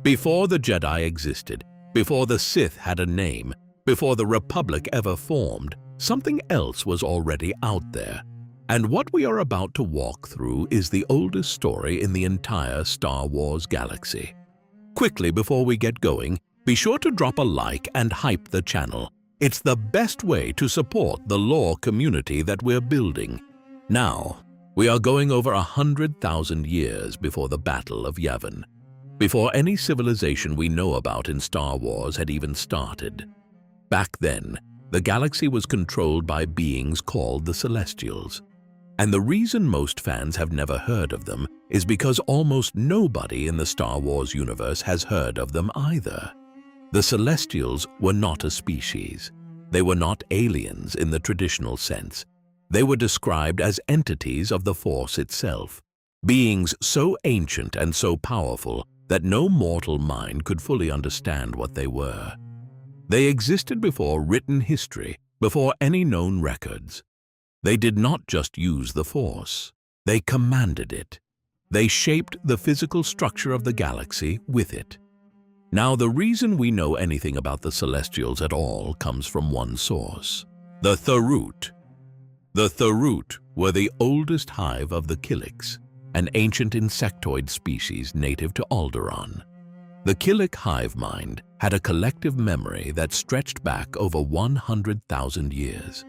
Before the Jedi existed, before the Sith had a name, before the Republic ever formed, something else was already out there. And what we are about to walk through is the oldest story in the entire Star Wars galaxy. Quickly, before we get going, be sure to drop a like and hype the channel. It's the best way to support the lore community that we're building. Now, we are going over 100,000 years before the Battle of Yavin, before any civilization we know about in Star Wars had even started. Back then, the galaxy was controlled by beings called the Celestials. And the reason most fans have never heard of them is because almost nobody in the Star Wars universe has heard of them either. The Celestials were not a species. They were not aliens in the traditional sense. They were described as entities of the Force itself, beings so ancient and so powerful that no mortal mind could fully understand what they were. They existed before written history, before any known records. They did not just use the Force, they commanded it. They shaped the physical structure of the galaxy with it. Now, the reason we know anything about the Celestials at all comes from one source: the Tharut. The Tharut were the oldest hive of the Killiks, an ancient insectoid species native to Alderaan. The Killik hive mind had a collective memory that stretched back over 100,000 years.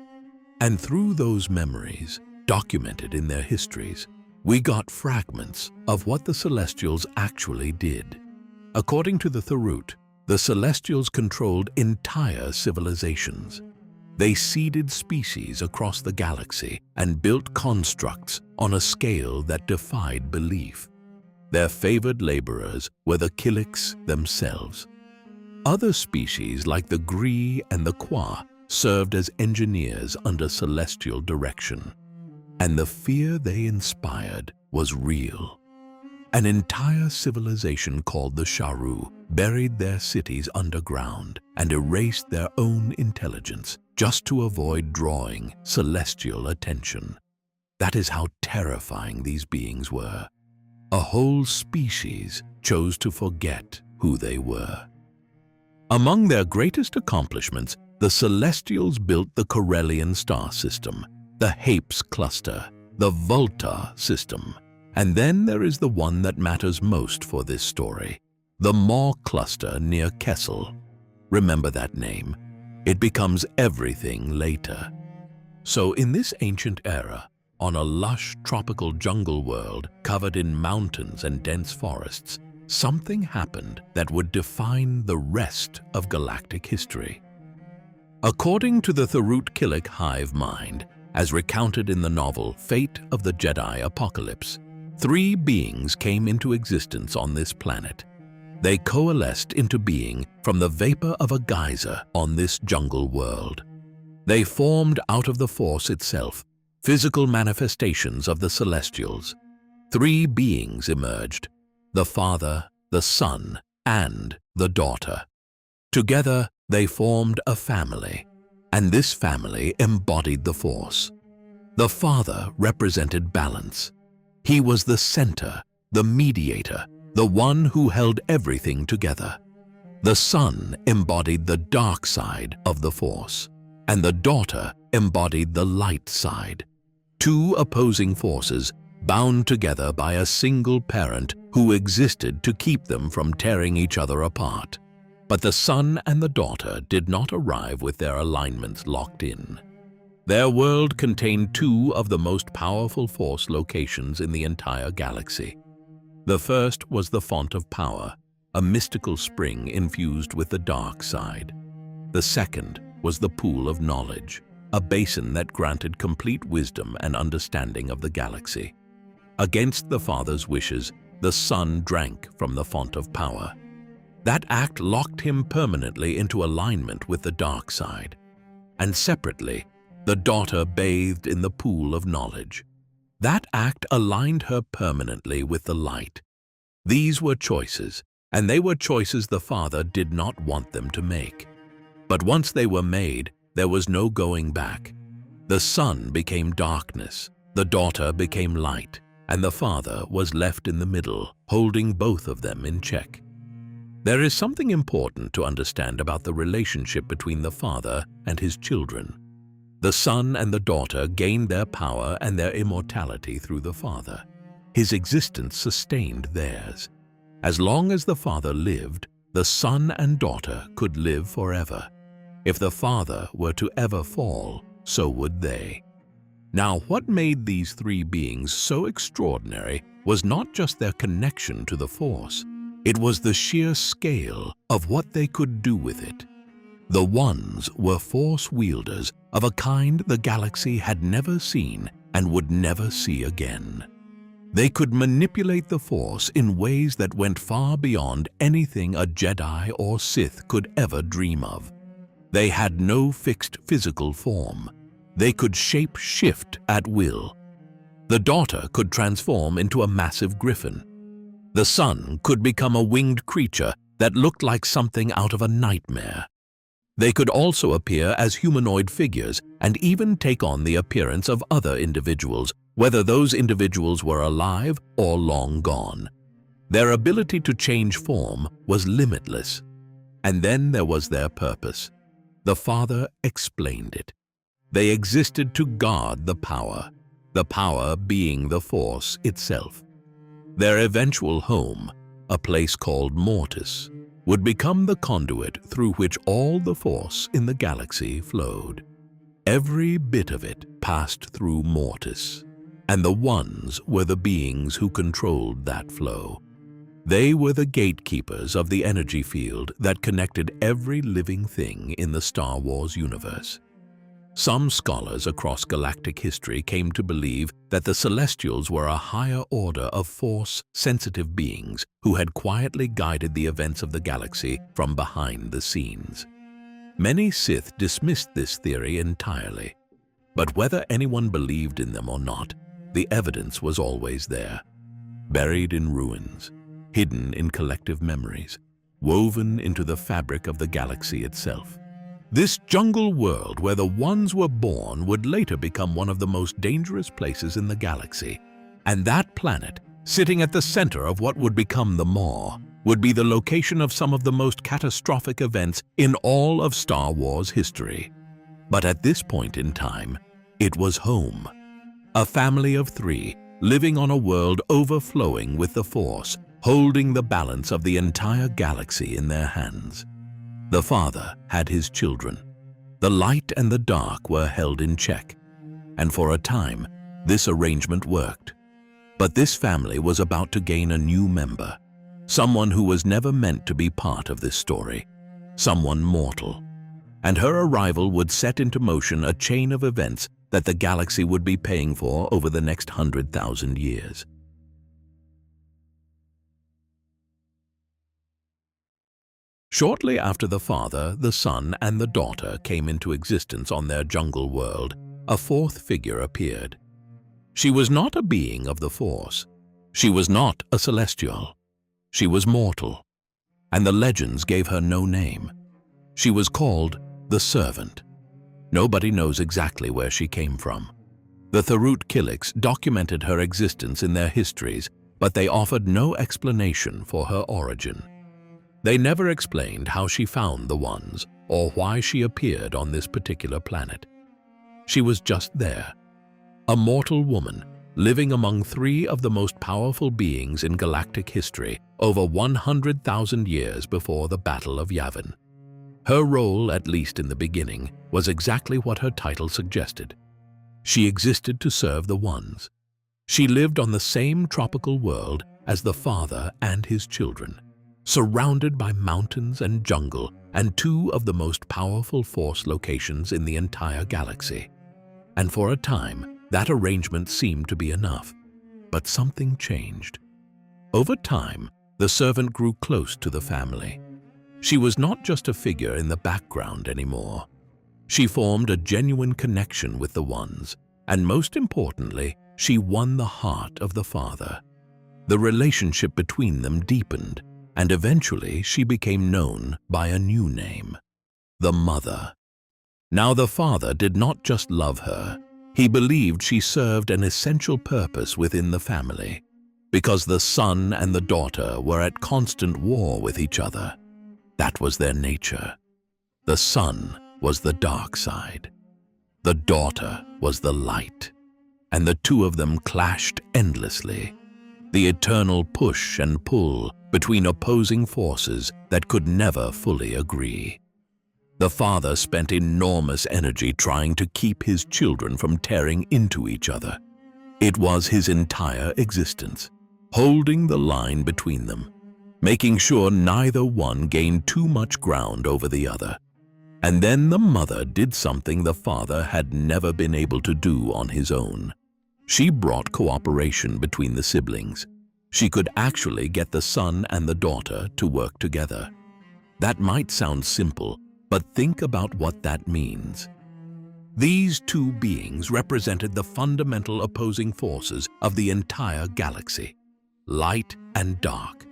And through those memories, documented in their histories, we got fragments of what the Celestials actually did. According to the Tharut, the Celestials controlled entire civilizations. They seeded species across the galaxy and built constructs on a scale that defied belief. Their favored laborers were the Killiks themselves. Other species like the Gree and the Kwa served as engineers under celestial direction. And the fear they inspired was real. An entire civilization called the Sharu buried their cities underground and erased their own intelligence just to avoid drawing celestial attention. That is how terrifying these beings were. A whole species chose to forget who they were. Among their greatest accomplishments, the Celestials built the Corellian star system, the Hapes cluster, the Volta system, and then there is the one that matters most for this story, the Maw cluster near Kessel. Remember that name. It becomes everything later. So in this ancient era, on a lush tropical jungle world covered in mountains and dense forests, something happened that would define the rest of galactic history. According to the Tharut Killik hive mind, as recounted in the novel Fate of the Jedi Apocalypse, 3 beings came into existence on this planet. They coalesced into being from the vapor of a geyser on this jungle world. They formed out of the Force itself, physical manifestations of the Celestials. 3 beings emerged: the Father, the Son, and the Daughter. Together, they formed a family, and this family embodied the Force. The Father represented balance. He was the center, the mediator, the one who held everything together. The Son embodied the dark side of the Force, and the Daughter embodied the light side. 2 opposing forces bound together by a single parent who existed to keep them from tearing each other apart. But the Son and the Daughter did not arrive with their alignments locked in. Their world contained 2 of the most powerful Force locations in the entire galaxy. The first was the Font of Power, a mystical spring infused with the dark side. The second was the Pool of Knowledge, a basin that granted complete wisdom and understanding of the galaxy. Against the Father's wishes, the Son drank from the Font of Power. That act locked him permanently into alignment with the dark side. And separately, the Daughter bathed in the Pool of Knowledge. That act aligned her permanently with the light. These were choices, and they were choices the Father did not want them to make. But once they were made, there was no going back. The Son became darkness, the Daughter became light, and the Father was left in the middle, holding both of them in check. There is something important to understand about the relationship between the father and his children. The son and the daughter gained their power and their immortality through the father. His existence sustained theirs. As long as the father lived, the son and daughter could live forever. If the father were to ever fall, so would they. Now, what made these three beings so extraordinary was not just their connection to the Force. It was the sheer scale of what they could do with it. The Ones were Force wielders of a kind the galaxy had never seen and would never see again. They could manipulate the Force in ways that went far beyond anything a Jedi or Sith could ever dream of. They had no fixed physical form. They could shape-shift at will. The daughter could transform into a massive griffin. The son could become a winged creature that looked like something out of a nightmare. They could also appear as humanoid figures and even take on the appearance of other individuals, whether those individuals were alive or long gone. Their ability to change form was limitless. And then there was their purpose. The father explained it. They existed to guard the power being the Force itself. Their eventual home, a place called Mortis, would become the conduit through which all the Force in the galaxy flowed. Every bit of it passed through Mortis, and the Ones were the beings who controlled that flow. They were the gatekeepers of the energy field that connected every living thing in the Star Wars universe. Some scholars across galactic history came to believe that the Celestials were a higher order of Force-sensitive beings who had quietly guided the events of the galaxy from behind the scenes. Many Sith dismissed this theory entirely, but whether anyone believed in them or not, the evidence was always there, buried in ruins, hidden in collective memories, woven into the fabric of the galaxy itself. This jungle world where the Ones were born would later become one of the most dangerous places in the galaxy. And that planet, sitting at the center of what would become the Maw, would be the location of some of the most catastrophic events in all of Star Wars history. But at this point in time, it was home. A family of three, living on a world overflowing with the Force, holding the balance of the entire galaxy in their hands. The father had his children. The light and the dark were held in check, and for a time, this arrangement worked. But this family was about to gain a new member, someone who was never meant to be part of this story, someone mortal. And her arrival would set into motion a chain of events that the galaxy would be paying for over the next 100,000 years. Shortly after the father, the son, and the daughter came into existence on their jungle world, a fourth figure appeared. She was not a being of the Force. She was not a Celestial. She was mortal, and the legends gave her no name. She was called the Servant. Nobody knows exactly where she came from. The Tharut Killiks documented her existence in their histories, but they offered no explanation for her origin. They never explained how she found the Ones or why she appeared on this particular planet. She was just there, a mortal woman living among three of the most powerful beings in galactic history over 100,000 years before the Battle of Yavin. Her role, at least in the beginning, was exactly what her title suggested. She existed to serve the Ones. She lived on the same tropical world as the father and his children, surrounded by mountains and jungle and two of the most powerful Force locations in the entire galaxy. And for a time, that arrangement seemed to be enough. But something changed. Over time, the servant grew close to the family. She was not just a figure in the background anymore. She formed a genuine connection with the Ones, and most importantly, she won the heart of the father. The relationship between them deepened, and eventually she became known by a new name, the Mother. Now the father did not just love her, he believed she served an essential purpose within the family. because the son and the daughter were at constant war with each other. That was their nature. The son was the dark side. The daughter was the light, and the two of them clashed endlessly. The eternal push and pull between opposing forces that could never fully agree. The father spent enormous energy trying to keep his children from tearing into each other. It was his entire existence, holding the line between them, making sure neither one gained too much ground over the other. And then the mother did something the father had never been able to do on his own. She brought cooperation between the siblings. She could actually get the son and the daughter to work together. That might sound simple, but think about what that means. These two beings represented the fundamental opposing forces of the entire galaxy, light and dark.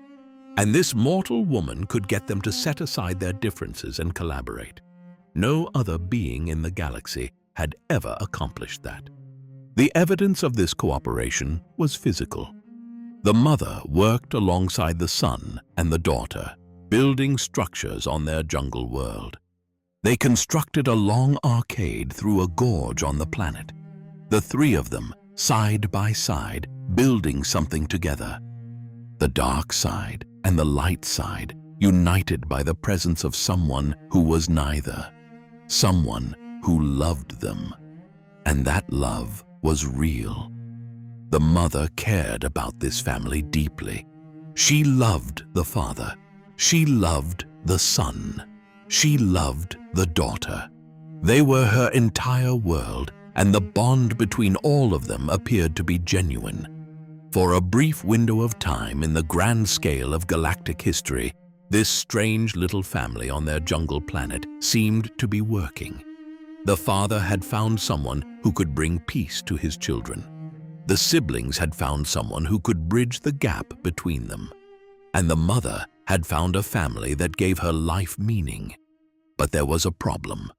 And this mortal woman could get them to set aside their differences and collaborate. No other being in the galaxy had ever accomplished that. The evidence of this cooperation was physical. The mother worked alongside the son and the daughter, building structures on their jungle world. They constructed a long arcade through a gorge on the planet. The three of them, side by side, building something together. The dark side and the light side, united by the presence of someone who was neither. Someone who loved them. And that love was real. The mother cared about this family deeply. She loved the father. She loved the son. She loved the daughter. They were her entire world, and the bond between all of them appeared to be genuine. For a brief window of time in the grand scale of galactic history, this strange little family on their jungle planet seemed to be working. The father had found someone who could bring peace to his children. The siblings had found someone who could bridge the gap between them. And the mother had found a family that gave her life meaning. But there was a problem,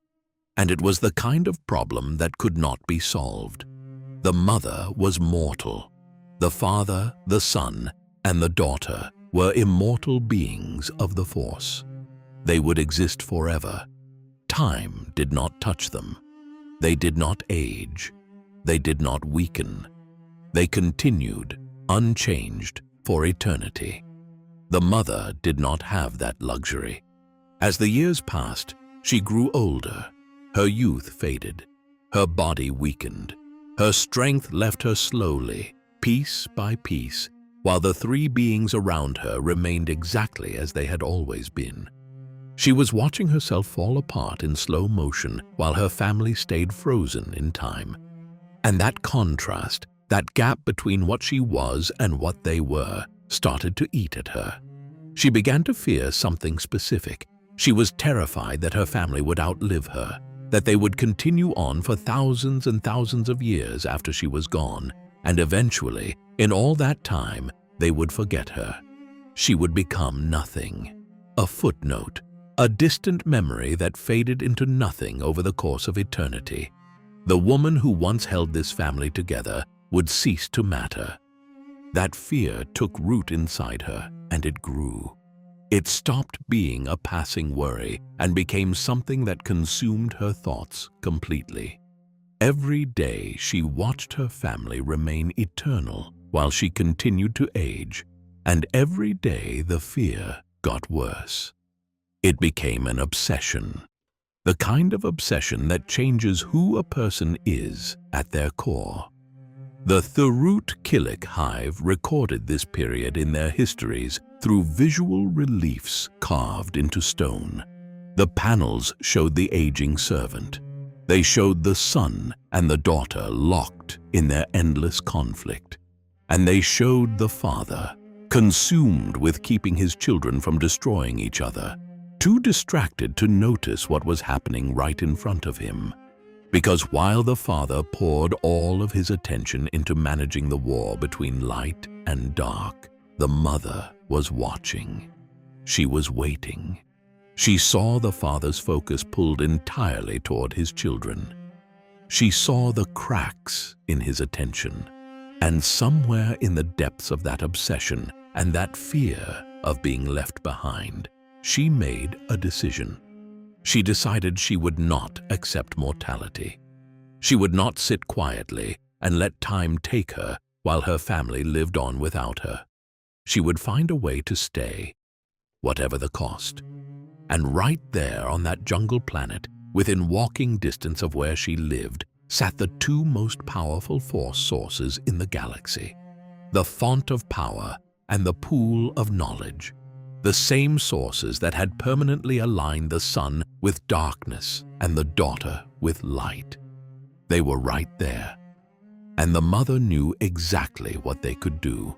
and it was the kind of problem that could not be solved. The mother was mortal. The father, the son, and the daughter were immortal beings of the Force. They would exist forever. Time did not touch them. They did not age. They did not weaken. They continued, unchanged, for eternity. The mother did not have that luxury. As the years passed, she grew older. Her youth faded. Her body weakened. Her strength left her slowly, piece by piece, while the three beings around her remained exactly as they had always been. She was watching herself fall apart in slow motion while her family stayed frozen in time. And that contrast, that gap between what she was and what they were, started to eat at her. She began to fear something specific. She was terrified that her family would outlive her, that they would continue on for thousands and thousands of years after she was gone, and eventually, in all that time, they would forget her. She would become nothing, a footnote, a distant memory that faded into nothing over the course of eternity. The woman who once held this family together would cease to matter. That fear took root inside her, and it grew. It stopped being a passing worry and became something that consumed her thoughts completely. Every day she watched her family remain eternal while she continued to age, and every day the fear got worse. It became an obsession, the kind of obsession that changes who a person is at their core. The Thurut Killik Hive recorded this period in their histories through visual reliefs carved into stone. The panels showed the aging servant. They showed the son and the daughter locked in their endless conflict. And they showed the father, consumed with keeping his children from destroying each other, too distracted to notice what was happening right in front of him. Because while the father poured all of his attention into managing the war between light and dark, the mother was watching. She was waiting. She saw the father's focus pulled entirely toward his children. She saw the cracks in his attention, And somewhere in the depths of that obsession and that fear of being left behind, she made a decision. She decided she would not accept mortality. She would not sit quietly and let time take her while her family lived on without her. She would find a way to stay, whatever the cost. And right there on that jungle planet, within walking distance of where she lived, sat the two most powerful force sources in the galaxy, the font of power and the pool of knowledge, the same sources that had permanently aligned the sun with darkness and the daughter with light. They were right there, and the mother knew exactly what they could do.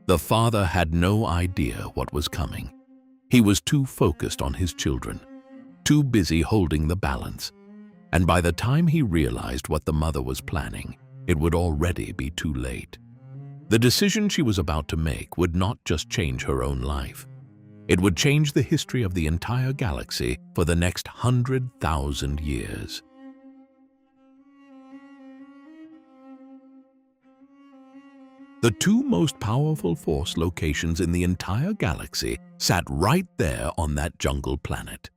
The father had no idea what was coming. He was too focused on his children, too busy holding the balance, and by the time he realized what the mother was planning, it would already be too late. The decision she was about to make would not just change her own life. It would change the history of the entire galaxy for the next 100,000 years. The two most powerful force locations in the entire galaxy sat right there on that jungle planet,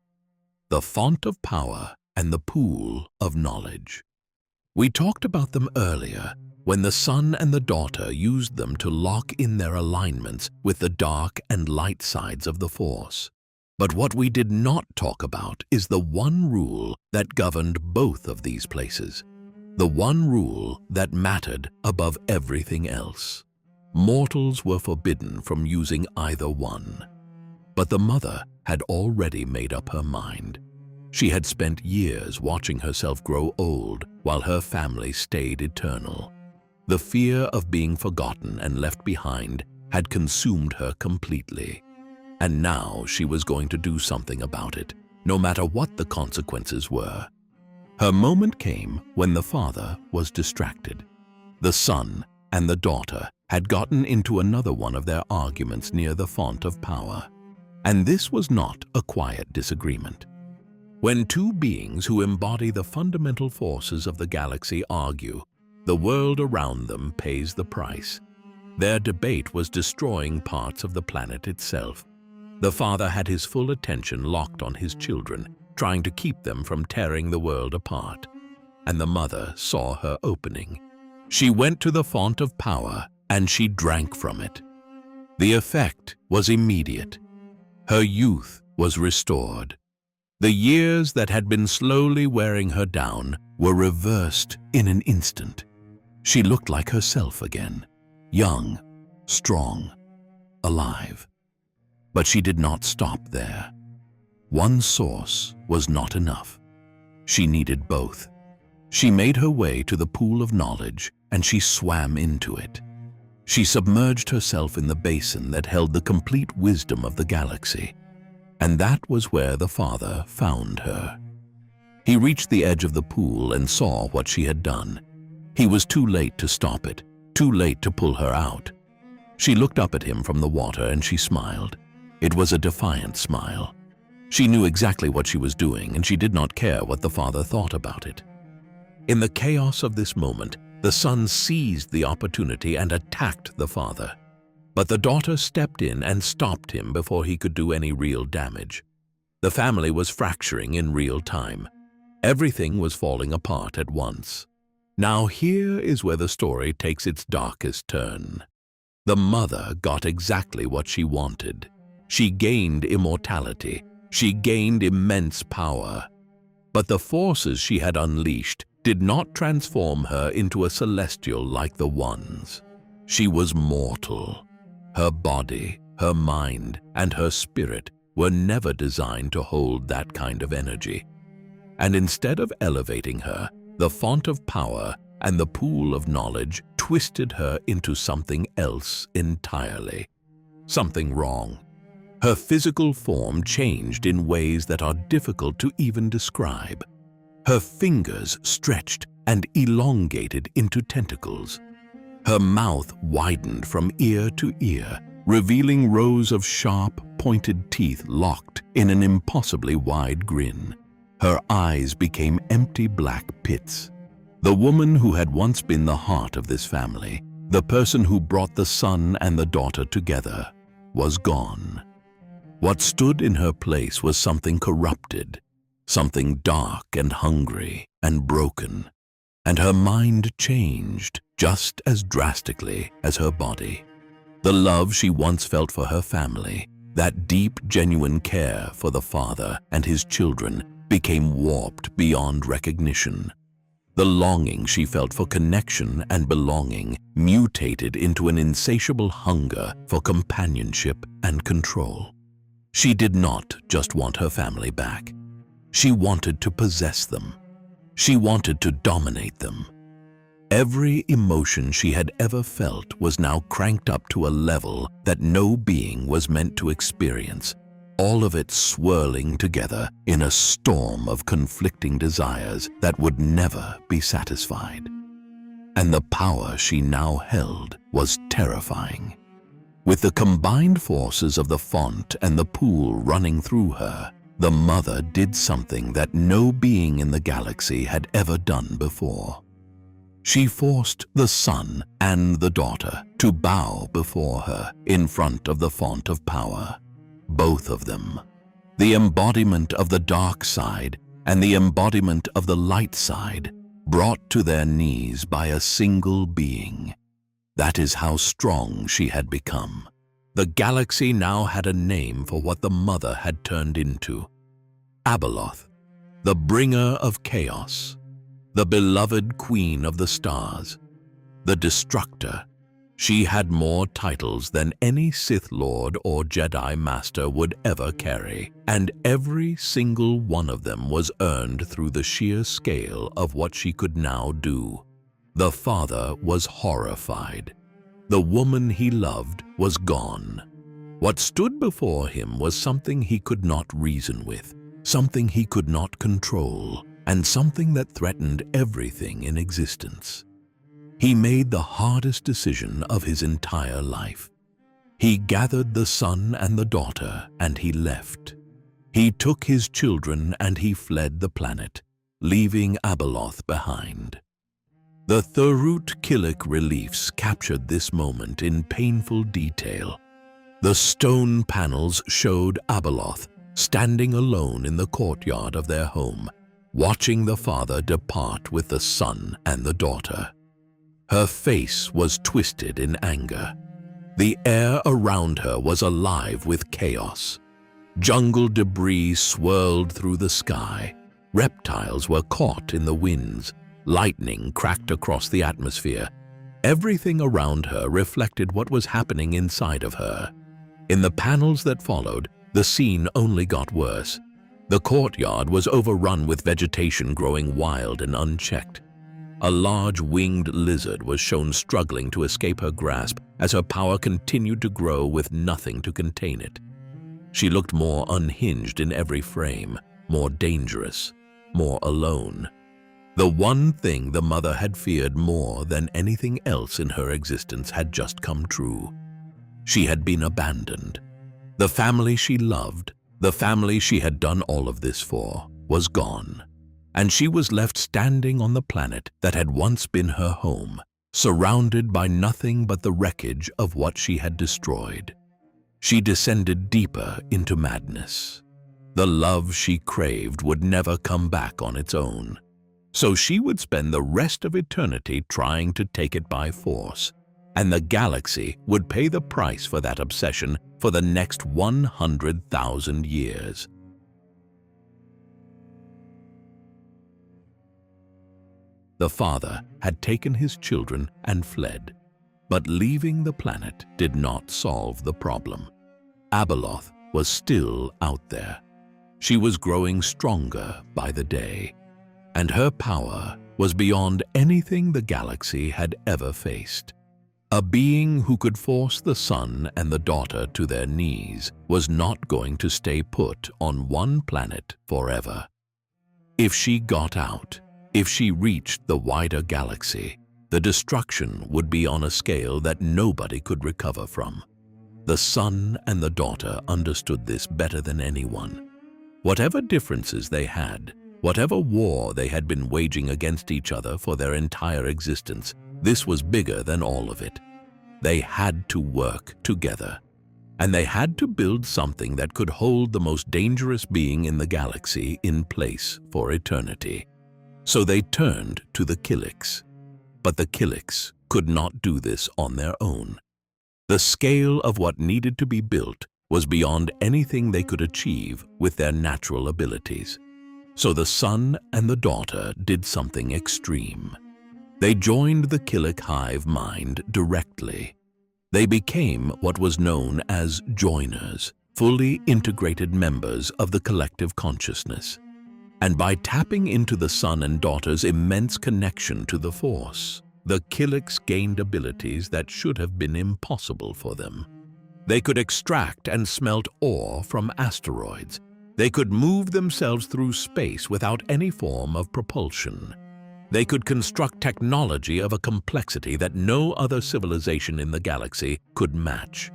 the font of power and the pool of knowledge. We talked about them earlier, when the son and the daughter used them to lock in their alignments with the dark and light sides of the Force. But what we did not talk about is the one rule that governed both of these places, the one rule that mattered above everything else. Mortals were forbidden from using either one. But the mother had already made up her mind. She had spent years watching herself grow old while her family stayed eternal. The fear of being forgotten and left behind had consumed her completely. And now she was going to do something about it, no matter what the consequences were. Her moment came when the father was distracted. The son and the daughter had gotten into another one of their arguments near the font of power. And this was not a quiet disagreement. When two beings who embody the fundamental forces of the galaxy argue, the world around them pays the price. Their debate was destroying parts of the planet itself. The father had his full attention locked on his children, trying to keep them from tearing the world apart. And the mother saw her opening. She went to the font of power and she drank from it. The effect was immediate. Her youth was restored. The years that had been slowly wearing her down were reversed in an instant. She looked like herself again, young, strong, alive. But she did not stop there. One source was not enough. She needed both. She made her way to the pool of knowledge and she swam into it. She submerged herself in the basin that held the complete wisdom of the galaxy. And that was where the father found her. He reached the edge of the pool and saw what she had done. He was too late to stop it, too late to pull her out. She looked up at him from the water and she smiled. It was a defiant smile. She knew exactly what she was doing and she did not care what the father thought about it. In the chaos of this moment, the son seized the opportunity and attacked the father. But the daughter stepped in and stopped him before he could do any real damage. The family was fracturing in real time. Everything was falling apart at once. Now here is where the story takes its darkest turn. The mother got exactly what she wanted. She gained immortality. She gained immense power. But the forces she had unleashed did not transform her into a celestial like the ones. She was mortal. Her body, her mind, and her spirit were never designed to hold that kind of energy. And instead of elevating her, the font of power and the pool of knowledge twisted her into something else entirely. Something wrong. Her physical form changed in ways that are difficult to even describe. Her fingers stretched and elongated into tentacles. Her mouth widened from ear to ear, revealing rows of sharp, pointed teeth locked in an impossibly wide grin. Her eyes became empty black pits. The woman who had once been the heart of this family The person who brought the son and the daughter together was gone. What stood in her place was something corrupted, something dark and hungry and broken, and her mind changed just as drastically as her body. The love she once felt for her family, that deep, genuine care for the father and his children, became warped beyond recognition. The longing she felt for connection and belonging mutated into an insatiable hunger for companionship and control. She did not just want her family back. She wanted to possess them. She wanted to dominate them. Every emotion she had ever felt was now cranked up to a level that no being was meant to experience, all of it swirling together in a storm of conflicting desires that would never be satisfied. And the power she now held was terrifying. With the combined forces of the font and the pool running through her, the mother did something that no being in the galaxy had ever done before. She forced the son and the daughter to bow before her in front of the font of power. Both of them, the embodiment of the dark side and the embodiment of the light side, brought to their knees by a single being. That is how strong she had become. The galaxy now had a name for what the mother had turned into. Abeloth, the bringer of chaos, the beloved queen of the stars, the destructor. She had more titles than any Sith Lord or Jedi Master would ever carry, and every single one of them was earned through the sheer scale of what she could now do. The father was horrified. The woman he loved was gone. What stood before him was something he could not reason with, something he could not control, and something that threatened everything in existence. He made the hardest decision of his entire life. He gathered the son and the daughter, and he left. He took his children and he fled the planet, leaving Abeloth behind. The Thurut Killik reliefs captured this moment in painful detail. The stone panels showed Abeloth standing alone in the courtyard of their home, watching the father depart with the son and the daughter. Her face was twisted in anger. The air around her was alive with chaos. Jungle debris swirled through the sky. Reptiles were caught in the winds. Lightning cracked across the atmosphere. Everything around her reflected what was happening inside of her. In the panels that followed, the scene only got worse. The courtyard was overrun with vegetation growing wild and unchecked. A large winged lizard was shown struggling to escape her grasp as her power continued to grow with nothing to contain it. She looked more unhinged in every frame, more dangerous, more alone. The one thing the mother had feared more than anything else in her existence had just come true. She had been abandoned. The family she loved, the family she had done all of this for, was gone, and she was left standing on the planet that had once been her home, surrounded by nothing but the wreckage of what she had destroyed. She descended deeper into madness. The love she craved would never come back on its own, so she would spend the rest of eternity trying to take it by force, and the galaxy would pay the price for that obsession for the next 100,000 years. The father had taken his children and fled, but leaving the planet did not solve the problem. Abeloth was still out there. She was growing stronger by the day, and her power was beyond anything the galaxy had ever faced. A being who could force the son and the daughter to their knees was not going to stay put on one planet forever. If she got out, if she reached the wider galaxy, the destruction would be on a scale that nobody could recover from. The son and the daughter understood this better than anyone. Whatever differences they had, whatever war they had been waging against each other for their entire existence, this was bigger than all of it. They had to work together. And they had to build something that could hold the most dangerous being in the galaxy in place for eternity. So they turned to the Kilix. But the Kilix could not do this on their own. The scale of what needed to be built was beyond anything they could achieve with their natural abilities. So the son and the daughter did something extreme. They joined the Killic hive mind directly. They became what was known as joiners, fully integrated members of the collective consciousness. And by tapping into the son and daughter's immense connection to the Force, the Killics gained abilities that should have been impossible for them. They could extract and smelt ore from asteroids. They could move themselves through space without any form of propulsion. They could construct technology of a complexity that no other civilization in the galaxy could match.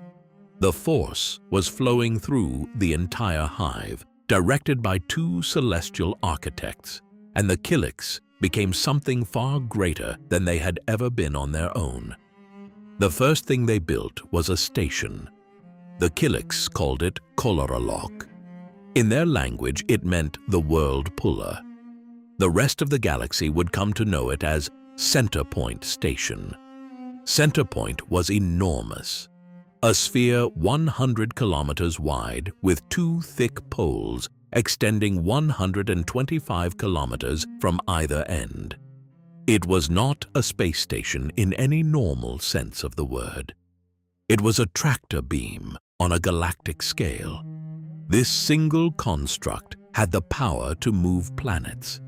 The Force was flowing through the entire hive, directed by two celestial architects, and the Killics became something far greater than they had ever been on their own. The first thing they built was a station. The Killics called it Koloralok. In their language, it meant the world puller. The rest of the galaxy would come to know it as Center Point Station. Center Point was enormous. A sphere 100 kilometers wide with two thick poles extending 125 kilometers from either end. It was not a space station in any normal sense of the word. It was a tractor beam on a galactic scale. This single construct had the power to move planets.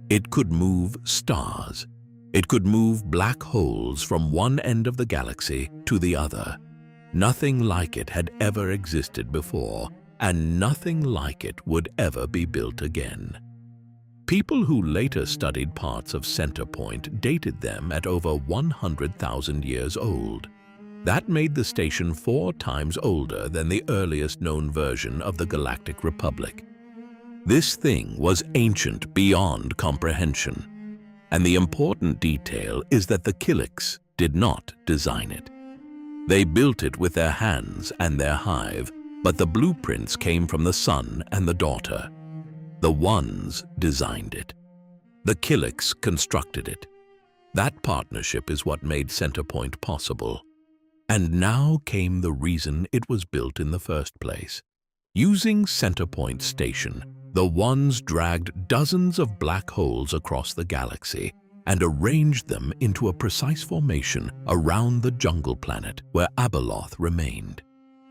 It could move stars. It could move black holes from one end of the galaxy to the other. Nothing like it had ever existed before, and nothing like it would ever be built again. People who later studied parts of Center Point dated them at over 100,000 years old. That made the station 4 times older than the earliest known version of the Galactic Republic. This thing was ancient beyond comprehension. And the important detail is that the Killics did not design it. They built it with their hands and their hive, but the blueprints came from the son and the daughter. The Ones designed it. The Killics constructed it. That partnership is what made Center Point possible. And now came the reason it was built in the first place. Using Center Point Station, the Ones dragged dozens of black holes across the galaxy and arranged them into a precise formation around the jungle planet where Abeloth remained.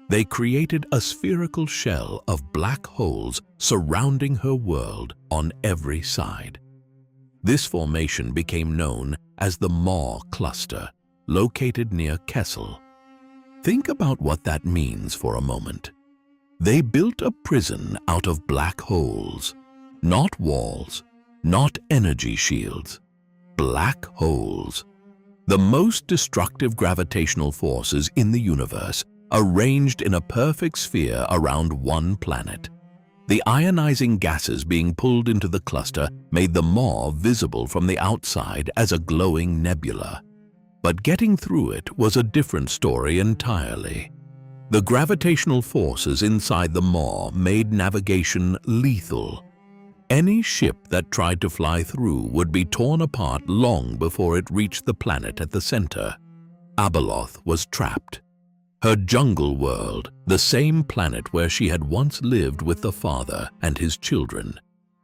They created a spherical shell of black holes surrounding her world on every side. This formation became known as the Maw Cluster, located near Kessel. Think about what that means for a moment. They built a prison out of black holes, not walls, not energy shields, black holes. The most destructive gravitational forces in the universe arranged in a perfect sphere around one planet. The ionizing gases being pulled into the cluster made the Maw visible from the outside as a glowing nebula. But getting through it was a different story entirely. The gravitational forces inside the Maw made navigation lethal. Any ship that tried to fly through would be torn apart long before it reached the planet at the center. Abeloth was trapped. Her jungle world, the same planet where she had once lived with the father and his children,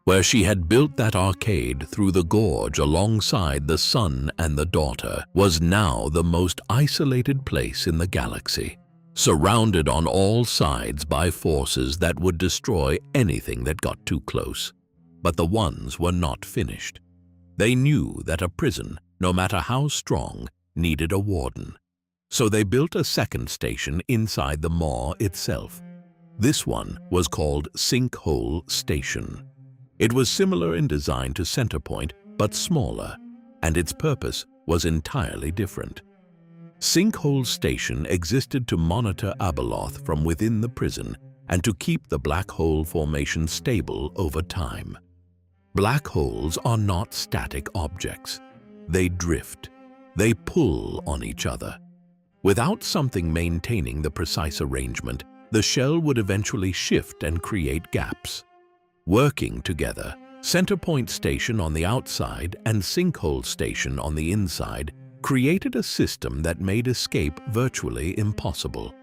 where she had built that arcade through the gorge alongside the son and the daughter, was now the most isolated place in the galaxy, surrounded on all sides by forces that would destroy anything that got too close. But the Ones were not finished. They knew that a prison, no matter how strong, needed a warden. So they built a second station inside the Maw itself. This one was called Sinkhole Station. It was similar in design to Center Point, but smaller, and its purpose was entirely different. Sinkhole Station existed to monitor Abeloth from within the prison and to keep the black hole formation stable over time. Black holes are not static objects. They drift. They pull on each other. Without something maintaining the precise arrangement, the shell would eventually shift and create gaps. Working together, Centerpoint Station on the outside and Sinkhole Station on the inside created a system that made escape virtually impossible.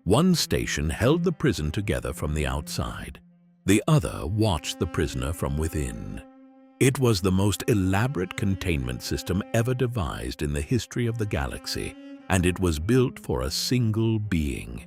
One station held the prison together from the outside. The other watched the prisoner from within. It was the most elaborate containment system ever devised in the history of the galaxy, and it was built for a single being.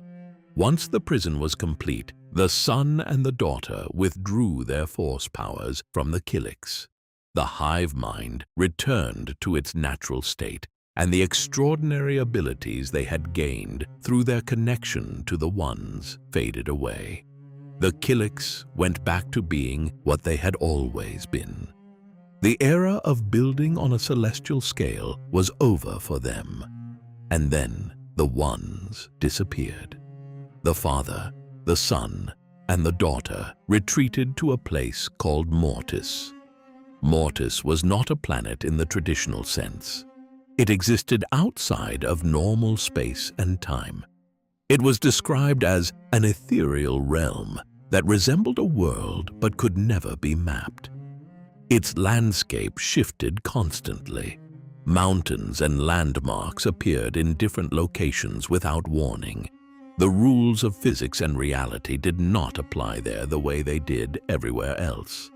Once the prison was complete, the son and the daughter withdrew their force powers from the Kilix. The hive mind returned to its natural state, and the extraordinary abilities they had gained through their connection to the Ones faded away. The Kilix went back to being what they had always been. The era of building on a celestial scale was over for them. And then the Ones disappeared. The father, the son, and the daughter retreated to a place called Mortis. Mortis was not a planet in the traditional sense. It existed outside of normal space and time. It was described as an ethereal realm that resembled a world but could never be mapped. Its landscape shifted constantly. Mountains and landmarks appeared in different locations without warning. The rules of physics and reality did not apply there the way they did everywhere else.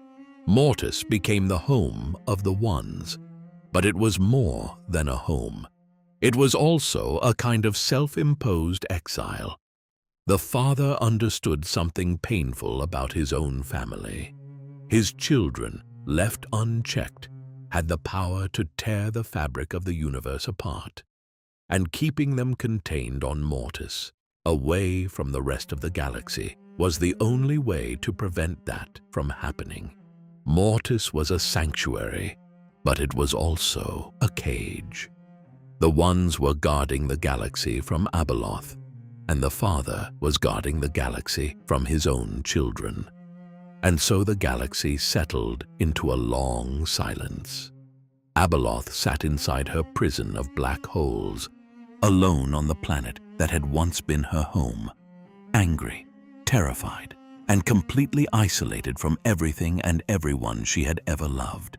Mortis became the home of the Ones, but it was more than a home. It was also a kind of self-imposed exile. The father understood something painful about his own family. His children, left unchecked, had the power to tear the fabric of the universe apart, and keeping them contained on Mortis, away from the rest of the galaxy, was the only way to prevent that from happening. Mortis was a sanctuary, but it was also a cage. The Ones were guarding the galaxy from Abeloth, and the father was guarding the galaxy from his own children. And so the galaxy settled into a long silence. Abeloth sat inside her prison of black holes, alone on the planet that had once been her home, angry, terrified, and completely isolated from everything and everyone she had ever loved.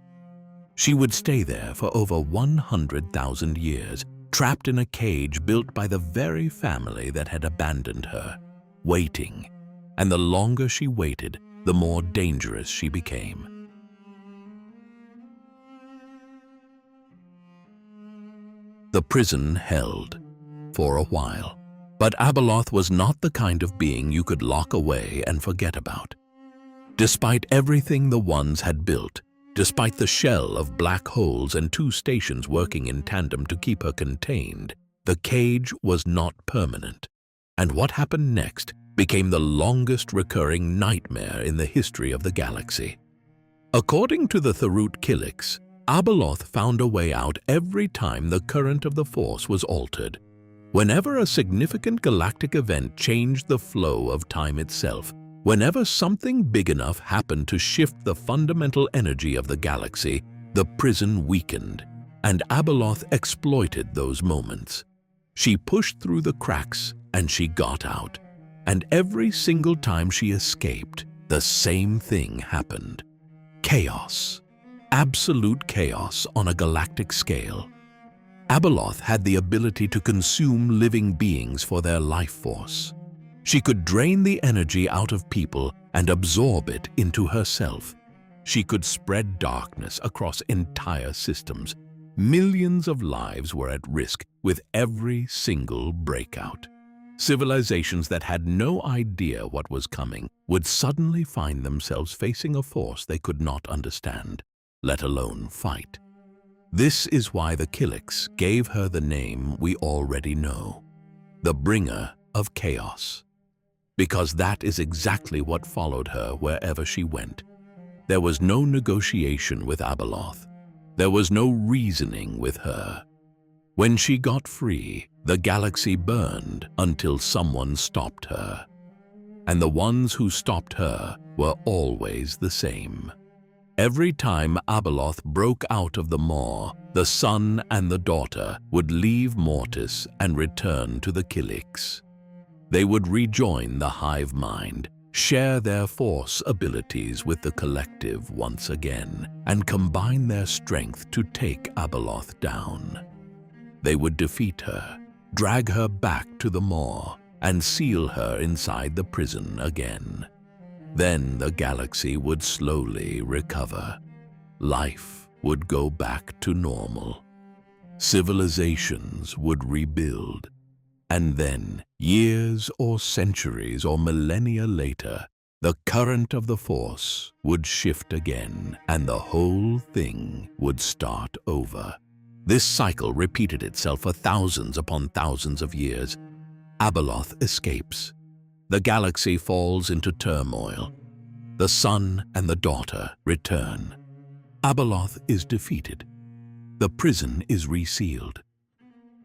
She would stay there for over 100,000 years, trapped in a cage built by the very family that had abandoned her, waiting. And the longer she waited, the more dangerous she became. The prison held for a while, but Abeloth was not the kind of being you could lock away and forget about. Despite everything the Ones had built, despite the shell of black holes and 2 stations working in tandem to keep her contained, the cage was not permanent. And what happened next became the longest recurring nightmare in the history of the galaxy. According to the Tharut Kilix, Abeloth found a way out every time the current of the Force was altered. Whenever a significant galactic event changed the flow of time itself, whenever something big enough happened to shift the fundamental energy of the galaxy, the prison weakened, and Abeloth exploited those moments. She pushed through the cracks and she got out. And every single time she escaped, the same thing happened. Chaos. Absolute chaos on a galactic scale. Abeloth had the ability to consume living beings for their life force. She could drain the energy out of people and absorb it into herself. She could spread darkness across entire systems. Millions of lives were at risk with every single breakout. Civilizations that had no idea what was coming would suddenly find themselves facing a force they could not understand, let alone fight. This is why the Kilix gave her the name we already know, the Bringer of Chaos. Because that is exactly what followed her wherever she went. There was no negotiation with Abeloth. There was no reasoning with her. When she got free, the galaxy burned until someone stopped her. And the ones who stopped her were always the same. Every time Abeloth broke out of the maw, the son and the daughter would leave Mortis and return to the Kilix. They would rejoin the hive mind, share their force abilities with the collective once again, and combine their strength to take Abeloth down. They would defeat her, drag her back to the maw, and seal her inside the prison again. Then the galaxy would slowly recover. Life would go back to normal. Civilizations would rebuild. And then, years or centuries or millennia later, the current of the Force would shift again, and the whole thing would start over. This cycle repeated itself for thousands upon thousands of years. Abeloth escapes. The galaxy falls into turmoil. The son and the daughter return. Abeloth is defeated. The prison is resealed.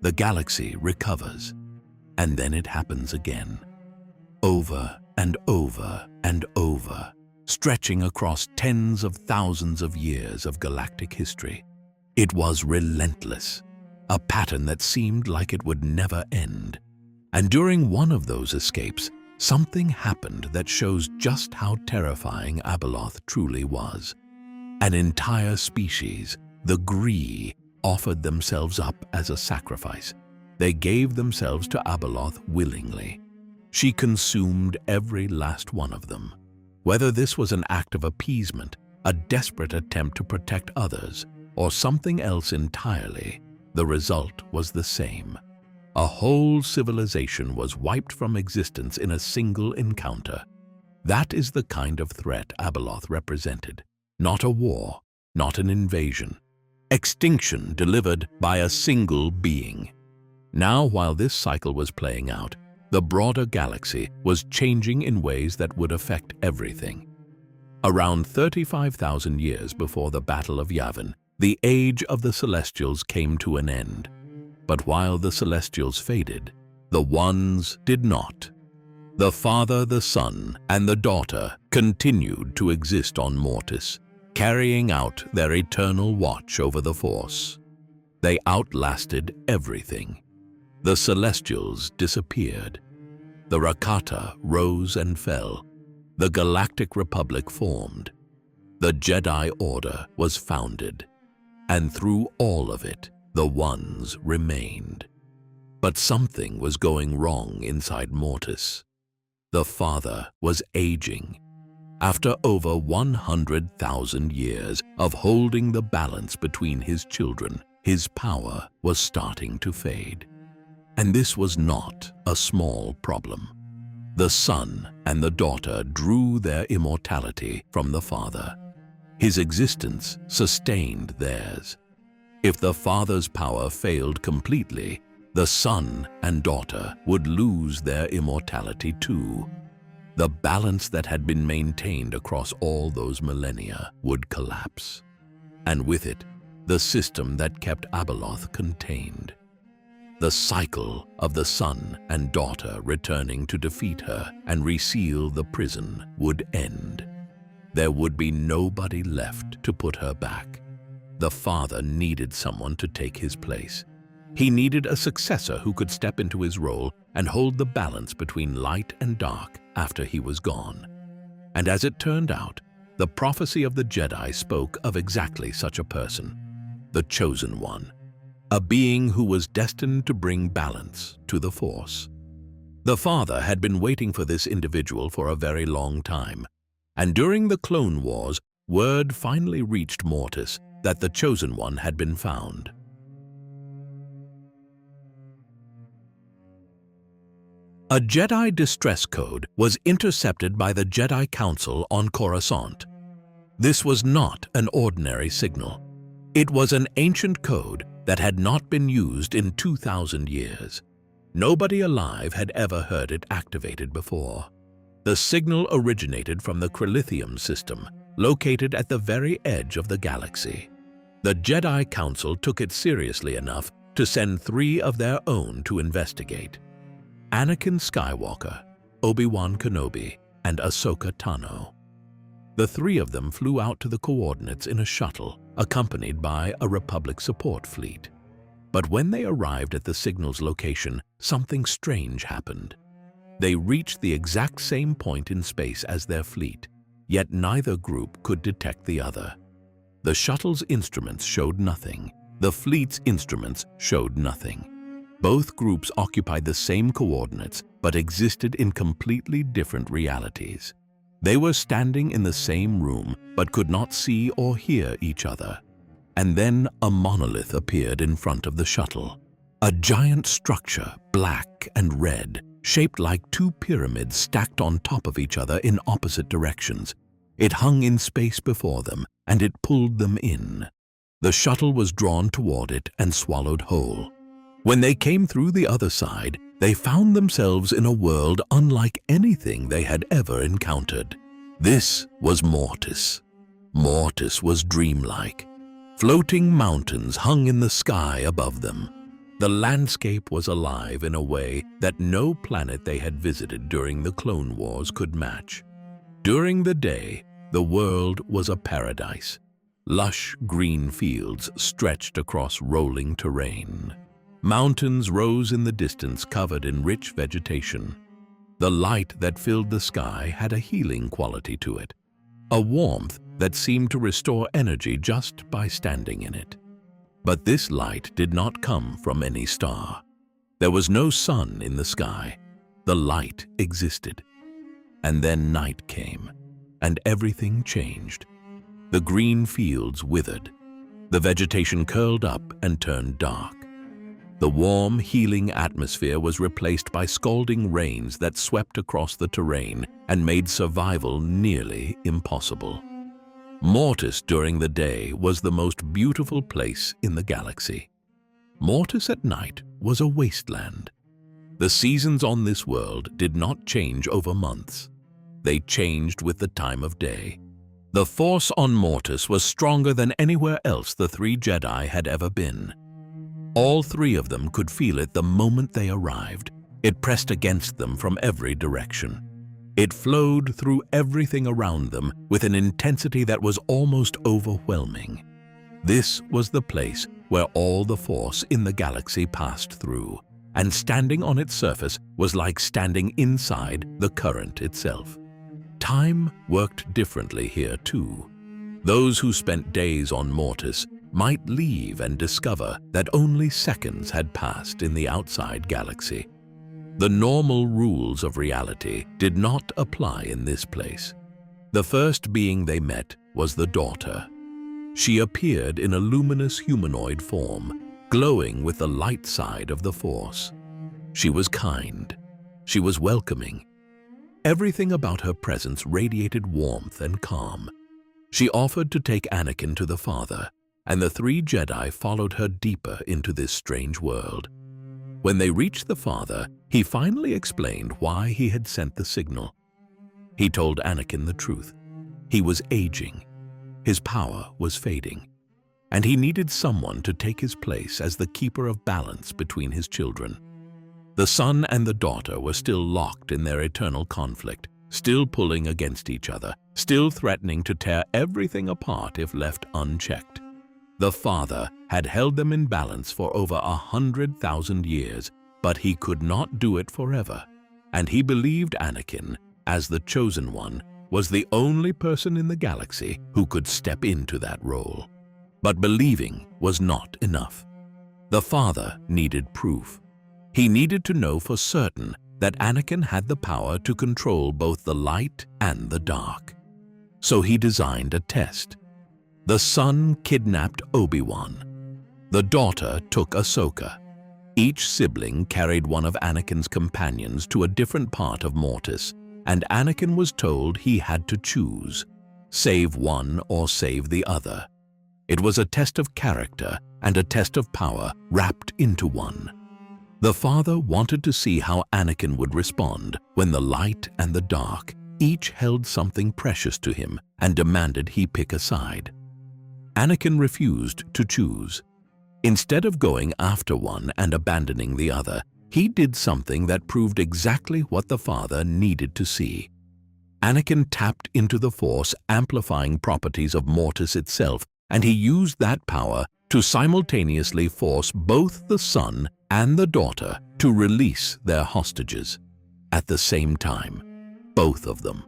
The galaxy recovers. And then it happens again. Over and over and over, stretching across tens of thousands of years of galactic history. It was relentless, a pattern that seemed like it would never end. And during one of those escapes, something happened that shows just how terrifying Abeloth truly was. An entire species, the Gree, offered themselves up as a sacrifice. They gave themselves to Abeloth willingly. She consumed every last one of them. Whether this was an act of appeasement, a desperate attempt to protect others, or something else entirely, the result was the same. A whole civilization was wiped from existence in a single encounter. That is the kind of threat Abeloth represented. Not a war, not an invasion. Extinction delivered by a single being. Now, while this cycle was playing out, the broader galaxy was changing in ways that would affect everything. Around 35,000 years before the Battle of Yavin, the age of the Celestials came to an end. But while the Celestials faded, the Ones did not. The Father, the Son, and the Daughter continued to exist on Mortis, carrying out their eternal watch over the Force. They outlasted everything. The Celestials disappeared. The Rakata rose and fell. The Galactic Republic formed. The Jedi Order was founded. And through all of it, the Ones remained. But something was going wrong inside Mortis. The Father was aging. After over 100,000 years of holding the balance between his children, his power was starting to fade. And this was not a small problem. The Son and the Daughter drew their immortality from the Father. His existence sustained theirs. If the Father's power failed completely, the Son and Daughter would lose their immortality too. The balance that had been maintained across all those millennia would collapse. And with it, the system that kept Abeloth contained. The cycle of the Son and Daughter returning to defeat her and reseal the prison would end. There would be nobody left to put her back. The Father needed someone to take his place. He needed a successor who could step into his role and hold the balance between light and dark after he was gone. And as it turned out, the prophecy of the Jedi spoke of exactly such a person, the Chosen One, a being who was destined to bring balance to the Force. The Father had been waiting for this individual for a very long time, and during the Clone Wars, word finally reached Mortis that the Chosen One had been found. A Jedi distress code was intercepted by the Jedi Council on Coruscant. This was not an ordinary signal. It was an ancient code that had not been used in 2,000 years. Nobody alive had ever heard it activated before. The signal originated from the Crilithium system, located at the very edge of the galaxy. The Jedi Council took it seriously enough to send 3 of their own to investigate: Anakin Skywalker, Obi-Wan Kenobi, and Ahsoka Tano. The three of them flew out to the coordinates in a shuttle, accompanied by a Republic support fleet. But when they arrived at the signal's location, something strange happened. They reached the exact same point in space as their fleet, yet neither group could detect the other. The shuttle's instruments showed nothing. The fleet's instruments showed nothing. Both groups occupied the same coordinates, but existed in completely different realities. They were standing in the same room, but could not see or hear each other. And then a monolith appeared in front of the shuttle. A giant structure, black and red, shaped like two pyramids stacked on top of each other in opposite directions. It hung in space before them, and it pulled them in. The shuttle was drawn toward it and swallowed whole. When they came through the other side, they found themselves in a world unlike anything they had ever encountered. This was Mortis. Mortis was dreamlike. Floating mountains hung in the sky above them. The landscape was alive in a way that no planet they had visited during the Clone Wars could match. During the day, the world was a paradise. Lush green fields stretched across rolling terrain. Mountains rose in the distance covered in rich vegetation. The light that filled the sky had a healing quality to it, a warmth that seemed to restore energy just by standing in it. But this light did not come from any star. There was no sun in the sky. The light existed. And then night came, and everything changed. The green fields withered. The vegetation curled up and turned dark. The warm, healing atmosphere was replaced by scalding rains that swept across the terrain and made survival nearly impossible. Mortis during the day was the most beautiful place in the galaxy. Mortis at night was a wasteland. The seasons on this world did not change over months. They changed with the time of day. The force on Mortis was stronger than anywhere else the three Jedi had ever been. All three of them could feel it the moment they arrived. It pressed against them from every direction. It flowed through everything around them with an intensity that was almost overwhelming. This was the place where all the force in the galaxy passed through, and standing on its surface was like standing inside the current itself. Time worked differently here too. Those who spent days on Mortis might leave and discover that only seconds had passed in the outside galaxy. The normal rules of reality did not apply in this place. The first being they met was the daughter. She appeared in a luminous humanoid form, glowing with the light side of the Force. She was kind. She was welcoming. Everything about her presence radiated warmth and calm. She offered to take Anakin to the Father, and the three Jedi followed her deeper into this strange world. When they reached the Father, he finally explained why he had sent the signal. He told Anakin the truth. He was aging. His power was fading, and he needed someone to take his place as the keeper of balance between his children. The son and the daughter were still locked in their eternal conflict, still pulling against each other, still threatening to tear everything apart if left unchecked. The Father had held them in balance for over 100,000 years, but he could not do it forever, and he believed Anakin, as the chosen one, was the only person in the galaxy who could step into that role. But believing was not enough. The Father needed proof. He needed to know for certain that Anakin had the power to control both the light and the dark. So he designed a test. The son kidnapped Obi-Wan. The daughter took Ahsoka. Each sibling carried one of Anakin's companions to a different part of Mortis, and Anakin was told he had to choose, save one or save the other. It was a test of character and a test of power wrapped into one. The Father wanted to see how Anakin would respond when the light and the dark each held something precious to him and demanded he pick a side. Anakin refused to choose. Instead of going after one and abandoning the other, he did something that proved exactly what the Father needed to see. Anakin tapped into the Force amplifying properties of Mortis itself, and he used that power to simultaneously force both the son and the daughter to release their hostages. At the same time, both of them.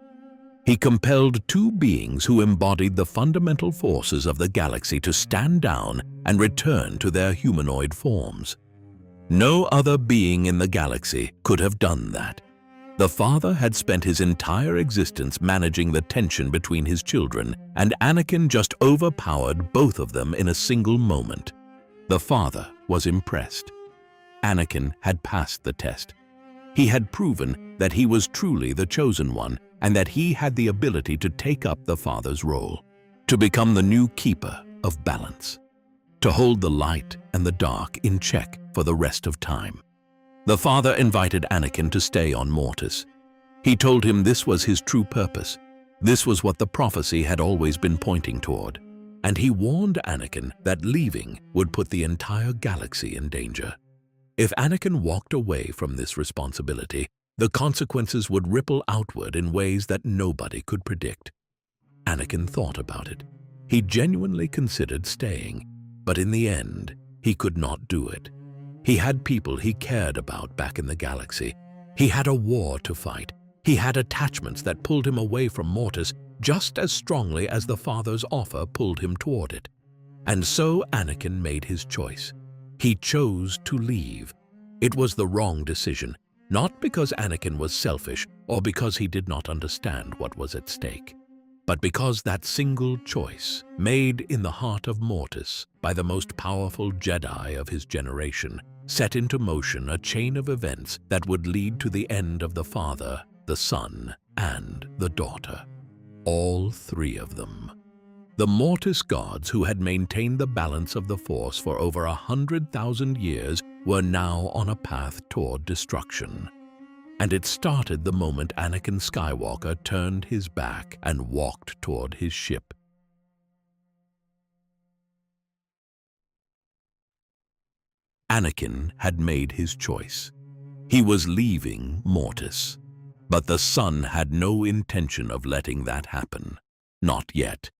He compelled two beings who embodied the fundamental forces of the galaxy to stand down and return to their humanoid forms. No other being in the galaxy could have done that. The father had spent his entire existence managing the tension between his children, and Anakin just overpowered both of them in a single moment. The father was impressed. Anakin had passed the test. He had proven that he was truly the chosen one, and that he had the ability to take up the father's role, to become the new keeper of balance, to hold the light and the dark in check for the rest of time. The father invited Anakin to stay on Mortis. He told him this was his true purpose. This was what the prophecy had always been pointing toward. And he warned Anakin that leaving would put the entire galaxy in danger. If Anakin walked away from this responsibility, the consequences would ripple outward in ways that nobody could predict. Anakin thought about it. He genuinely considered staying, but in the end, he could not do it. He had people he cared about back in the galaxy. He had a war to fight. He had attachments that pulled him away from Mortis just as strongly as the father's offer pulled him toward it. And so Anakin made his choice. He chose to leave. It was the wrong decision, not because Anakin was selfish or because he did not understand what was at stake, but because that single choice, made in the heart of Mortis by the most powerful Jedi of his generation, set into motion a chain of events that would lead to the end of the father, the son, and the daughter. All three of them. The Mortis gods who had maintained the balance of the Force for over 100,000 years were now on a path toward destruction. And it started the moment Anakin Skywalker turned his back and walked toward his ship. Anakin had made his choice. He was leaving Mortis. But the son had no intention of letting that happen. Not yet.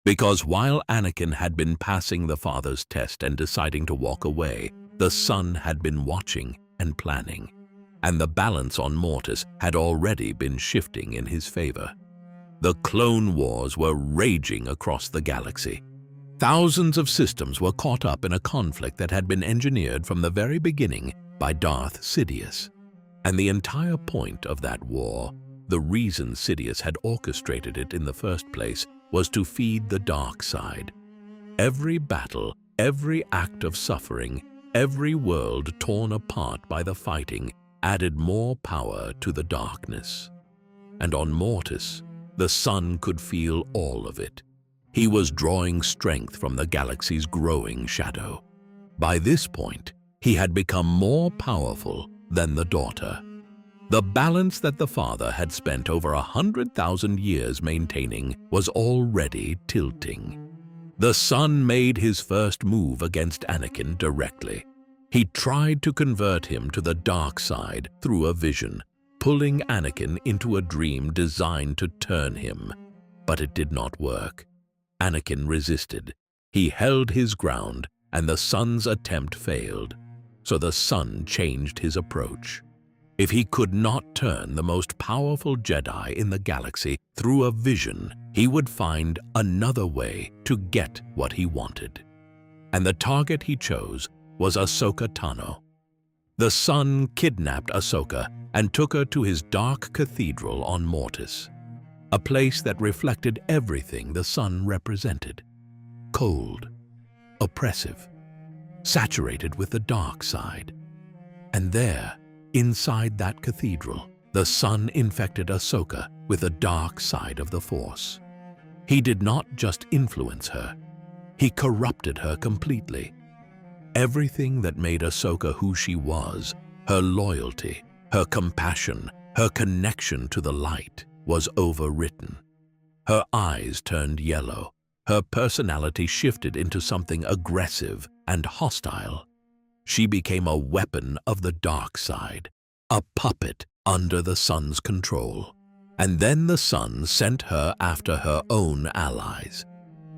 Because while Anakin had been passing the father's test and deciding to walk away, the son had been watching and planning. And the balance on Mortis had already been shifting in his favor. The clone wars were raging across the galaxy. Thousands of systems were caught up in a conflict that had been engineered from the very beginning by Darth Sidious. And the entire point of that war, the reason Sidious had orchestrated it in the first place, was to feed the dark side. Every battle, every act of suffering, every world torn apart by the fighting added more power to the darkness. And on Mortis, the sun could feel all of it. He was drawing strength from the galaxy's growing shadow. By this point, he had become more powerful than the daughter. The balance that the father had spent over 100,000 years maintaining was already tilting. The son made his first move against Anakin directly. He tried to convert him to the dark side through a vision, pulling Anakin into a dream designed to turn him. But it did not work. Anakin resisted. He held his ground, and the son's attempt failed. So the son changed his approach. If he could not turn the most powerful Jedi in the galaxy through a vision, he would find another way to get what he wanted. And the target he chose was Ahsoka Tano. The son kidnapped Ahsoka and took her to his dark cathedral on Mortis, a place that reflected everything the sun represented. Cold, oppressive, saturated with the dark side. And there, inside that cathedral, the sun infected Ahsoka with the dark side of the Force. He did not just influence her, he corrupted her completely. Everything that made Ahsoka who she was, her loyalty, her compassion, her connection to the light, was overwritten. Her eyes turned yellow. Her personality shifted into something aggressive and hostile. She became a weapon of the dark side, a puppet under the sun's control. And then the Son sent her after her own allies.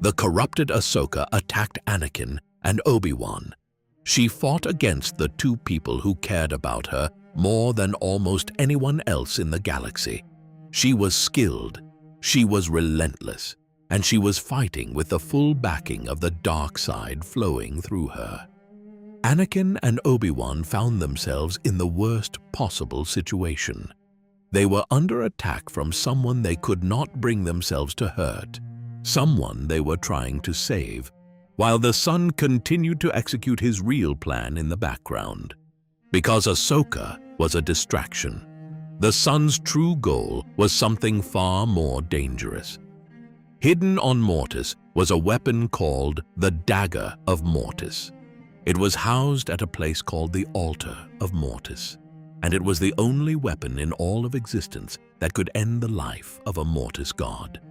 The corrupted Ahsoka attacked Anakin and Obi-Wan. She fought against the two people who cared about her more than almost anyone else in the galaxy. She was skilled, she was relentless, and she was fighting with the full backing of the dark side flowing through her. Anakin and Obi-Wan found themselves in the worst possible situation. They were under attack from someone they could not bring themselves to hurt, someone they were trying to save, while the Son continued to execute his real plan in the background. Because Ahsoka was a distraction, the Son's true goal was something far more dangerous. Hidden on Mortis was a weapon called the Dagger of Mortis. It was housed at a place called the Altar of Mortis, and it was the only weapon in all of existence that could end the life of a Mortis god.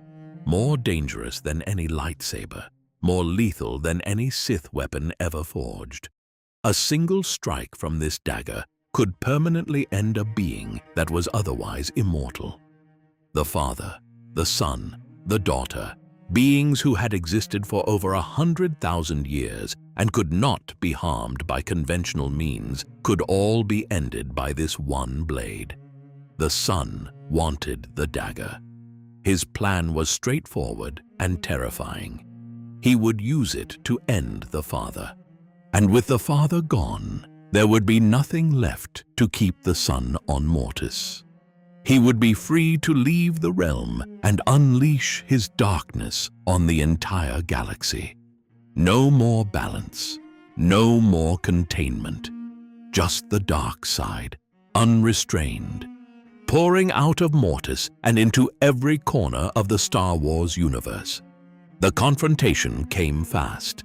More dangerous than any lightsaber, more lethal than any Sith weapon ever forged. A single strike from this dagger could permanently end a being that was otherwise immortal. The Father, the Son, the Daughter, beings who had existed for over 100,000 years and could not be harmed by conventional means, could all be ended by this one blade. The Son wanted the dagger. His plan was straightforward and terrifying. He would use it to end the Father. And with the Father gone, there would be nothing left to keep the Son on Mortis. He would be free to leave the realm and unleash his darkness on the entire galaxy. No more balance, no more containment, just the dark side, unrestrained, pouring out of Mortis and into every corner of the Star Wars universe. The confrontation came fast.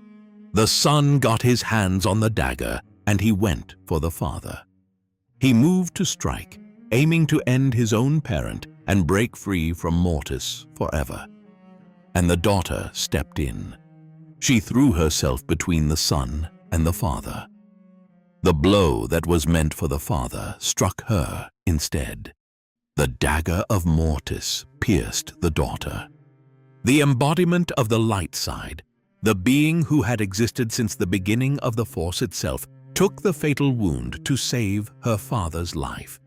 The Son got his hands on the dagger and he went for the Father. He moved to strike, aiming to end his own parent and break free from Mortis forever. And the Daughter stepped in. She threw herself between the Son and the Father. The blow that was meant for the Father struck her instead. The dagger of Mortis pierced the Daughter. The embodiment of the light side, the being who had existed since the beginning of the Force itself, took the fatal wound to save her father's life.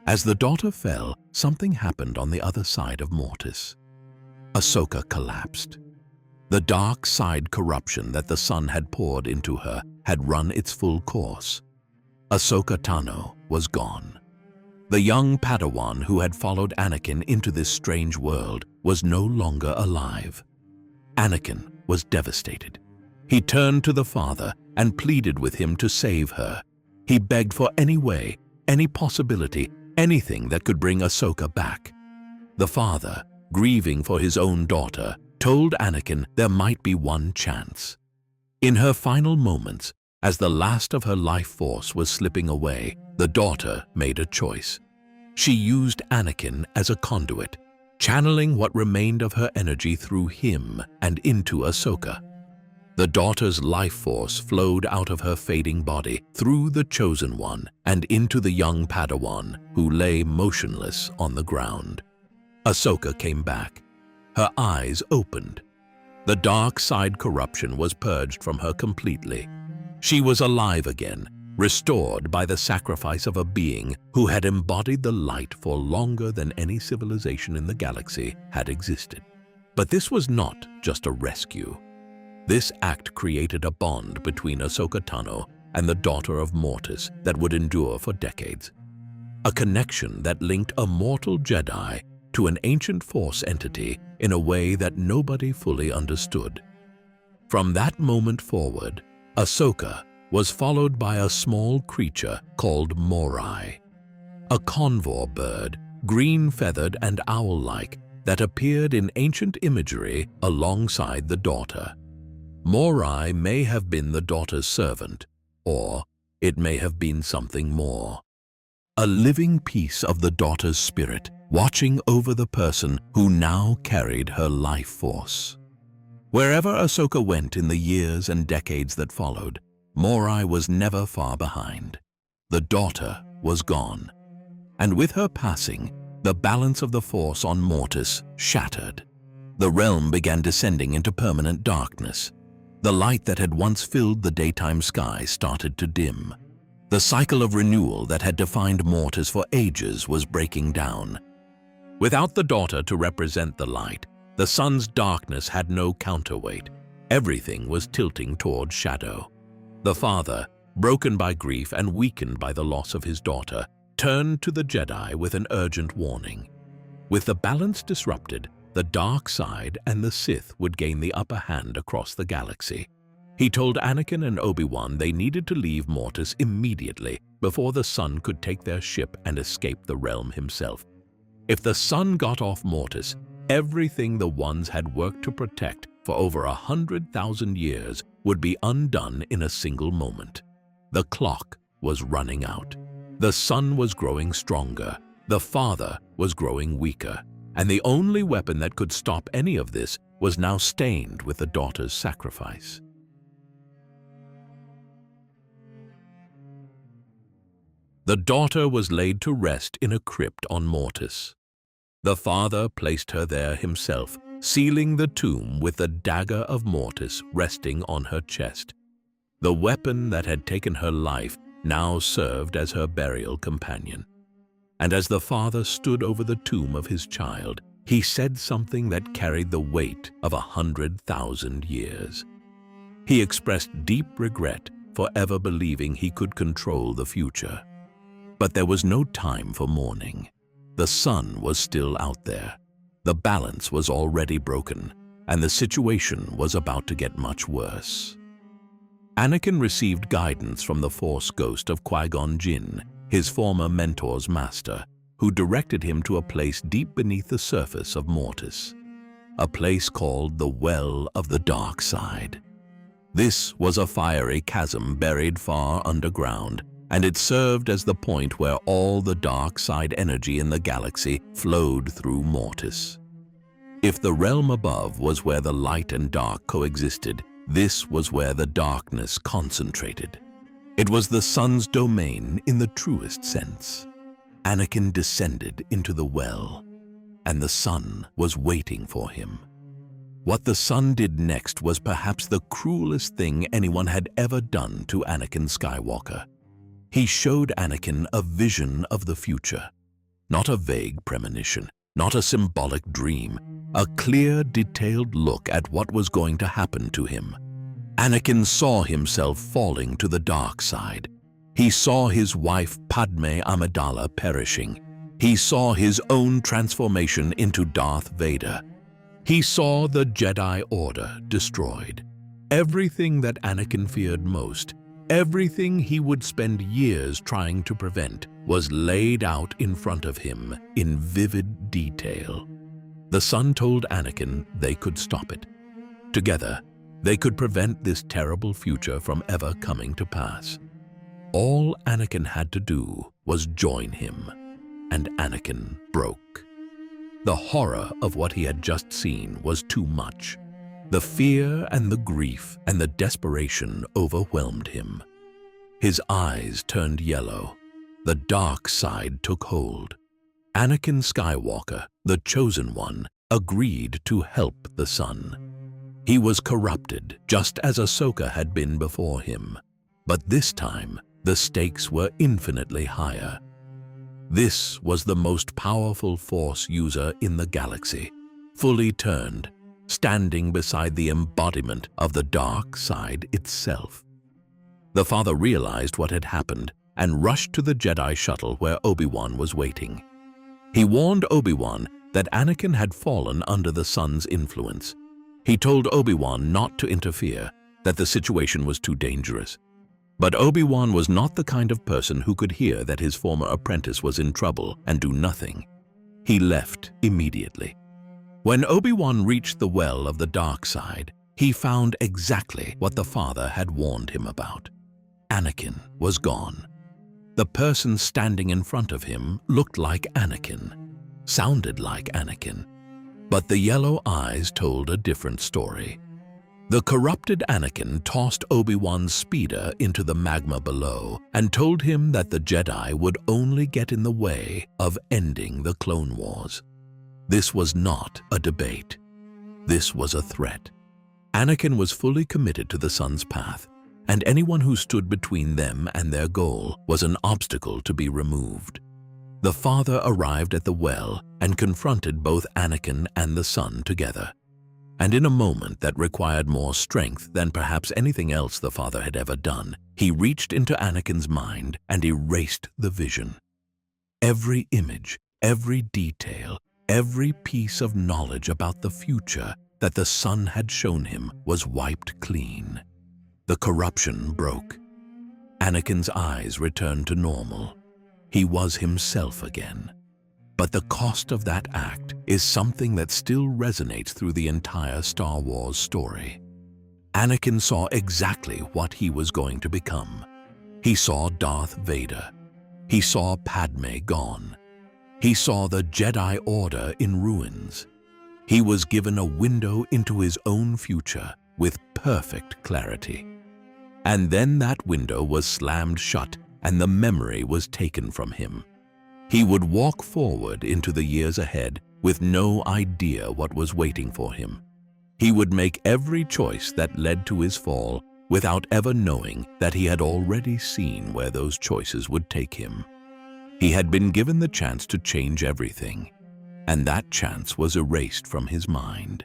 As the Daughter fell, something happened on the other side of Mortis. Ahsoka collapsed. The dark side corruption that the Son had poured into her had run its full course. Ahsoka Tano was gone. The young Padawan who had followed Anakin into this strange world was no longer alive. Anakin was devastated. He turned to the Father and pleaded with him to save her. He begged for any way, any possibility, anything that could bring Ahsoka back. The Father, grieving for his own daughter, told Anakin there might be one chance. In her final moments, as the last of her life force was slipping away, the Daughter made a choice. She used Anakin as a conduit, channeling what remained of her energy through him and into Ahsoka. The Daughter's life force flowed out of her fading body through the Chosen One and into the young Padawan who lay motionless on the ground. Ahsoka came back. Her eyes opened. The dark side corruption was purged from her completely. She was alive again, restored by the sacrifice of a being who had embodied the light for longer than any civilization in the galaxy had existed. But this was not just a rescue. This act created a bond between Ahsoka Tano and the Daughter of Mortis that would endure for decades. A connection that linked a mortal Jedi to an ancient Force entity in a way that nobody fully understood. From that moment forward, Ahsoka was followed by a small creature called Morai, a convor bird, green-feathered and owl-like, that appeared in ancient imagery alongside the Daughter. Morai may have been the Daughter's servant, or it may have been something more. A living piece of the Daughter's spirit, watching over the person who now carried her life force. Wherever Ahsoka went in the years and decades that followed, Morai was never far behind. The Daughter was gone, and with her passing, The balance of the Force on Mortis shattered. The realm began descending into permanent darkness. The light that had once filled the daytime sky started to dim. The cycle of renewal that had defined Mortis for ages was breaking down. Without the daughter to represent the light, the sun's darkness had no counterweight. Everything was tilting toward shadow. The father, broken by grief and weakened by the loss of his daughter, turned to the Jedi with an urgent warning. With the balance disrupted, the dark side and the Sith would gain the upper hand across the galaxy. He told Anakin and Obi-Wan they needed to leave Mortis immediately before the sun could take their ship and escape the realm himself. If the sun got off Mortis, everything the ones had worked to protect for over 100,000 years would be undone in a single moment. The clock was running out. The sun was growing stronger. The father was growing weaker. And the only weapon that could stop any of this was now stained with the daughter's sacrifice. The daughter was laid to rest in a crypt on Mortis. The father placed her there himself, sealing the tomb with the dagger of Mortis resting on her chest. The weapon that had taken her life now served as her burial companion. And as the father stood over the tomb of his child, he said something that carried the weight of 100,000 years. He expressed deep regret for ever believing he could control the future. But there was no time for mourning. The sun was still out there. The balance was already broken, and the situation was about to get much worse. Anakin received guidance from the Force ghost of Qui-Gon Jinn, his former mentor's master, who directed him to a place deep beneath the surface of Mortis, a place called the Well of the Dark Side. This was a fiery chasm buried far underground, and it served as the point where all the dark side energy in the galaxy flowed through Mortis. If the realm above was where the light and dark coexisted, this was where the darkness concentrated. It was the sun's domain in the truest sense. Anakin descended into the well, and the sun was waiting for him. What the sun did next was perhaps the cruelest thing anyone had ever done to Anakin Skywalker. He showed Anakin a vision of the future. Not a vague premonition, not a symbolic dream, a clear, detailed look at what was going to happen to him. Anakin saw himself falling to the dark side. He saw his wife Padme Amidala perishing. He saw his own transformation into Darth Vader. He saw the Jedi Order destroyed. Everything that Anakin feared most, everything he would spend years trying to prevent, was laid out in front of him in vivid detail. The sun told Anakin they could stop it. Together, they could prevent this terrible future from ever coming to pass. All Anakin had to do was join him, and Anakin broke. The horror of what he had just seen was too much. The fear and the grief and the desperation overwhelmed him. His eyes turned yellow. The dark side took hold. Anakin Skywalker, the chosen one, agreed to help the sun. He was corrupted, just as Ahsoka had been before him. But this time, the stakes were infinitely higher. This was the most powerful Force user in the galaxy, fully turned, standing beside the embodiment of the dark side itself. The father realized what had happened and rushed to the Jedi shuttle where Obi-Wan was waiting. He warned Obi-Wan that Anakin had fallen under the sun's influence. He told Obi-Wan not to interfere, that the situation was too dangerous. But Obi-Wan was not the kind of person who could hear that his former apprentice was in trouble and do nothing. He left immediately. When Obi-Wan reached the Well of the Dark Side, he found exactly what the father had warned him about. Anakin was gone. The person standing in front of him looked like Anakin, sounded like Anakin, but the yellow eyes told a different story. The corrupted Anakin tossed Obi-Wan's speeder into the magma below and told him that the Jedi would only get in the way of ending the Clone Wars. This was not a debate. This was a threat. Anakin was fully committed to the Son's path, and anyone who stood between them and their goal was an obstacle to be removed. The Father arrived at the well and confronted both Anakin and the Son together. And in a moment that required more strength than perhaps anything else the Father had ever done, he reached into Anakin's mind and erased the vision. Every image, every detail, every piece of knowledge about the future that the Son had shown him was wiped clean. The corruption broke. Anakin's eyes returned to normal. He was himself again. But the cost of that act is something that still resonates through the entire Star Wars story. Anakin saw exactly what he was going to become. He saw Darth Vader. He saw Padme gone. He saw the Jedi Order in ruins. He was given a window into his own future with perfect clarity. And then that window was slammed shut and the memory was taken from him. He would walk forward into the years ahead with no idea what was waiting for him. He would make every choice that led to his fall without ever knowing that he had already seen where those choices would take him. He had been given the chance to change everything, and that chance was erased from his mind.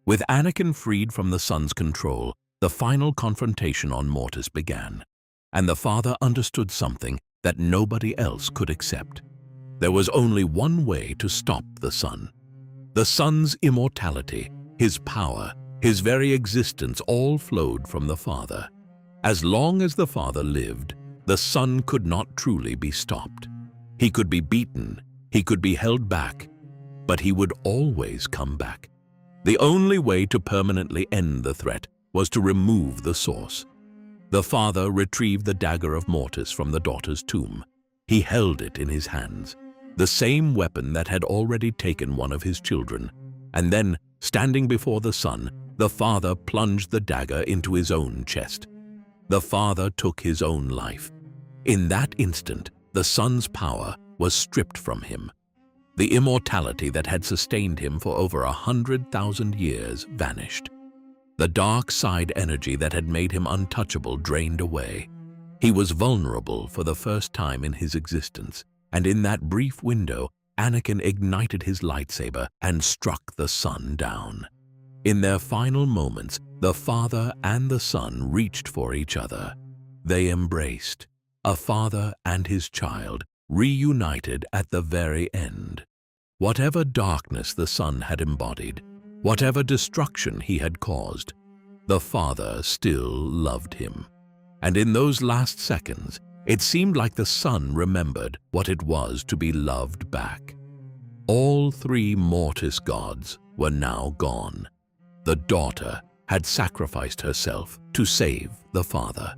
With Anakin freed from the Son's control, the final confrontation on Mortis began, and the Father understood something that nobody else could accept. There was only one way to stop the Son. The Son's immortality, his power, his very existence all flowed from the Father. As long as the Father lived, the Son could not truly be stopped. He could be beaten, he could be held back, but he would always come back. The only way to permanently end the threat was to remove the source. The Father retrieved the dagger of Mortis from the daughter's tomb. He held it in his hands, the same weapon that had already taken one of his children, and then, standing before the Son, the Father plunged the dagger into his own chest. The Father took his own life. In that instant, the Son's power was stripped from him. The immortality that had sustained him for over 100,000 years vanished. The dark side energy that had made him untouchable drained away. He was vulnerable for the first time in his existence, and in that brief window, Anakin ignited his lightsaber and struck the Son down. In their final moments, the Father and the Son reached for each other. They embraced, a father and his child, reunited at the very end. Whatever darkness the Son had embodied, whatever destruction he had caused, the Father still loved him. And in those last seconds, it seemed like the Son remembered what it was to be loved back. All three Mortis gods were now gone. The daughter had sacrificed herself to save the Father.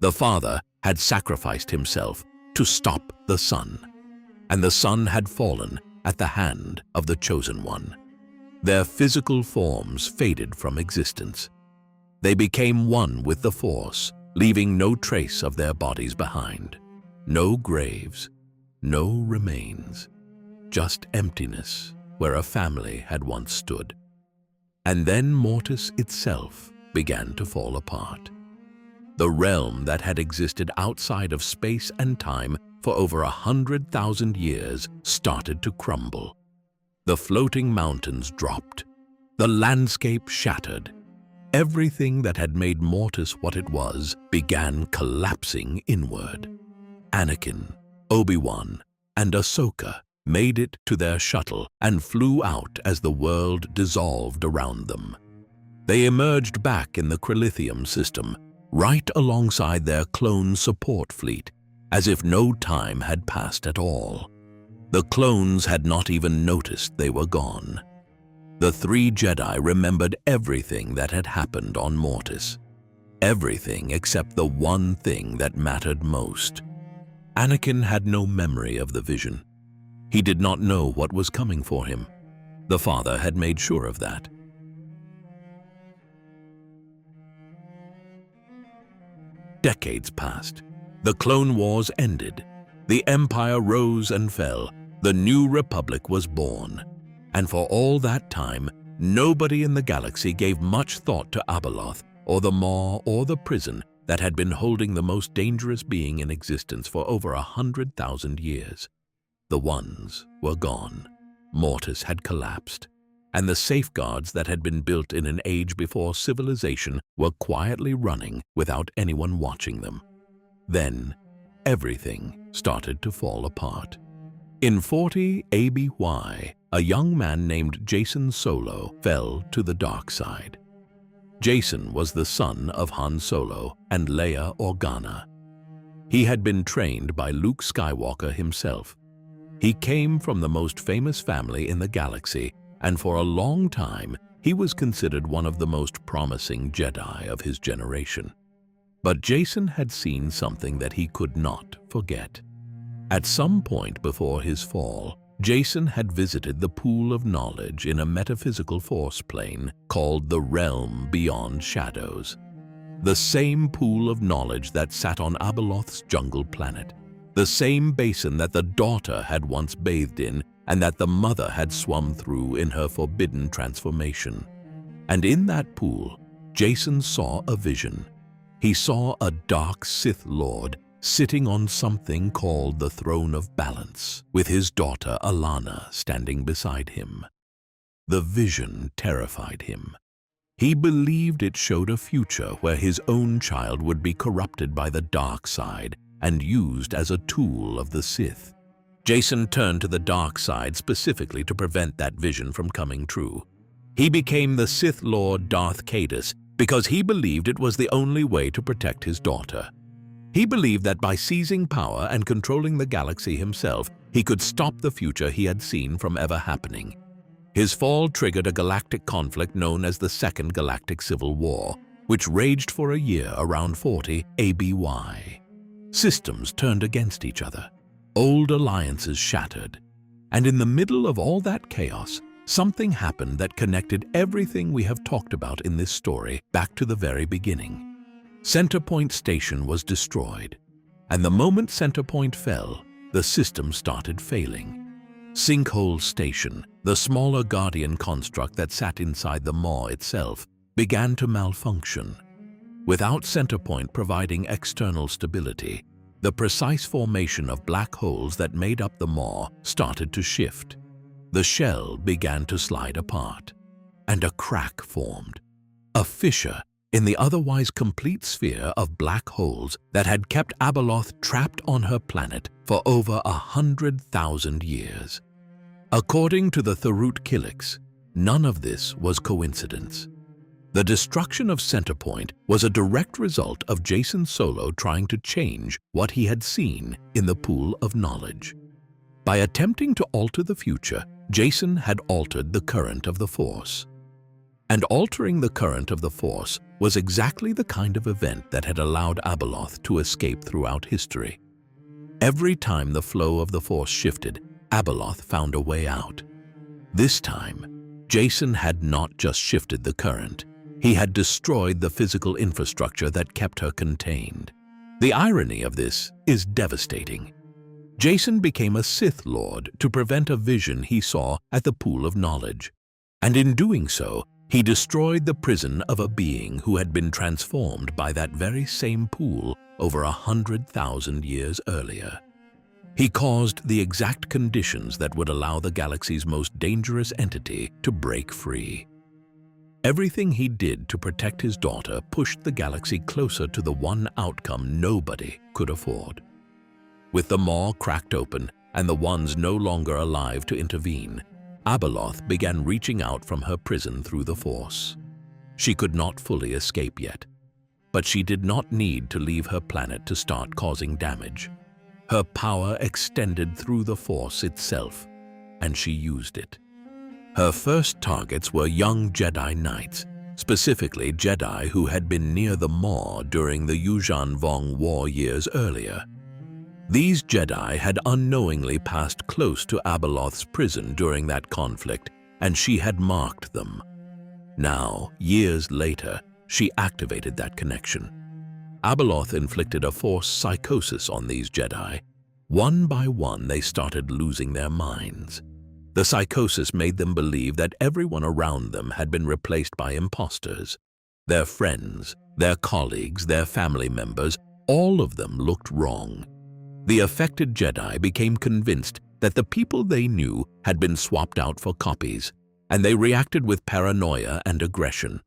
The Father had sacrificed himself to stop the Son. And the Son had fallen at the hand of the Chosen One. Their physical forms faded from existence. They became one with the Force, leaving no trace of their bodies behind. No graves, no remains, just emptiness where a family had once stood. And then Mortis itself began to fall apart. The realm that had existed outside of space and time for over 100,000 years started to crumble. The floating mountains dropped. The landscape shattered. Everything that had made Mortis what it was began collapsing inward. Anakin, Obi-Wan, and Ahsoka made it to their shuttle and flew out as the world dissolved around them. They emerged back in the Crilithium system, right alongside their clone support fleet, as if no time had passed at all. The clones had not even noticed they were gone. The three Jedi remembered everything that had happened on Mortis. Everything except the one thing that mattered most. Anakin had no memory of the vision. He did not know what was coming for him. The Father had made sure of that. Decades passed. The Clone Wars ended. The Empire rose and fell. The New Republic was born. And for all that time, nobody in the galaxy gave much thought to Abeloth, or the maw, or the prison that had been holding the most dangerous being in existence for over 100,000 years. The Ones were gone. Mortis had collapsed, and the safeguards that had been built in an age before civilization were quietly running without anyone watching them. Then, everything started to fall apart. In 40 ABY, a young man named Jacen Solo fell to the dark side. Jacen was the son of Han Solo and Leia Organa. He had been trained by Luke Skywalker himself. He came from the most famous family in the galaxy, and for a long time, he was considered one of the most promising Jedi of his generation. But Jacen had seen something that he could not forget. At some point before his fall, Jacen had visited the pool of knowledge in a metaphysical force plane called the Realm Beyond Shadows. The same pool of knowledge that sat on Abeloth's jungle planet. The same basin that the daughter had once bathed in and that the mother had swum through in her forbidden transformation. And in that pool, Jacen saw a vision. He saw a dark Sith Lord sitting on something called the Throne of Balance, with his daughter Alana standing beside him. The vision terrified him. He believed it showed a future where his own child would be corrupted by the dark side and used as a tool of the Sith. Jacen turned to the dark side specifically to prevent that vision from coming true. He became the Sith Lord Darth Caedus because he believed it was the only way to protect his daughter. He believed that by seizing power and controlling the galaxy himself, he could stop the future he had seen from ever happening. His fall triggered a galactic conflict known as the Second Galactic Civil War, which raged for a year around 40 ABY. Systems turned against each other. Old alliances shattered. And in the middle of all that chaos, something happened that connected everything we have talked about in this story back to the very beginning. Centerpoint Station was destroyed, and the moment Centerpoint fell, the system started failing. Sinkhole Station, the smaller Guardian construct that sat inside the maw itself, began to malfunction. Without Centerpoint providing external stability, the precise formation of black holes that made up the maw started to shift. The shell began to slide apart, and a crack formed, a fissure in the otherwise complete sphere of black holes that had kept Abeloth trapped on her planet for over 100,000 years. According to the Tharut Kilix, none of this was coincidence. The destruction of Centerpoint was a direct result of Jacen Solo trying to change what he had seen in the pool of knowledge. By attempting to alter the future, Jacen had altered the current of the Force. And altering the current of the Force was exactly the kind of event that had allowed Abeloth to escape throughout history. Every time the flow of the Force shifted, Abeloth found a way out. This time, Jacen had not just shifted the current, he had destroyed the physical infrastructure that kept her contained. The irony of this is devastating. Jacen became a Sith Lord to prevent a vision he saw at the pool of knowledge. And in doing so, he destroyed the prison of a being who had been transformed by that very same pool over 100,000 years earlier. He caused the exact conditions that would allow the galaxy's most dangerous entity to break free. Everything he did to protect his daughter pushed the galaxy closer to the one outcome nobody could afford. With the maw cracked open and the Ones no longer alive to intervene, Abeloth began reaching out from her prison through the Force. She could not fully escape yet, but she did not need to leave her planet to start causing damage. Her power extended through the Force itself, and she used it. Her first targets were young Jedi Knights, specifically Jedi who had been near the maw during the Yuuzhan Vong War years earlier. These Jedi had unknowingly passed close to Abeloth's prison during that conflict, and she had marked them. Now, years later, she activated that connection. Abeloth inflicted a Force psychosis on these Jedi. One by one, they started losing their minds. The psychosis made them believe that everyone around them had been replaced by imposters. Their friends, their colleagues, their family members, all of them looked wrong. The affected Jedi became convinced that the people they knew had been swapped out for copies, and they reacted with paranoia and aggression.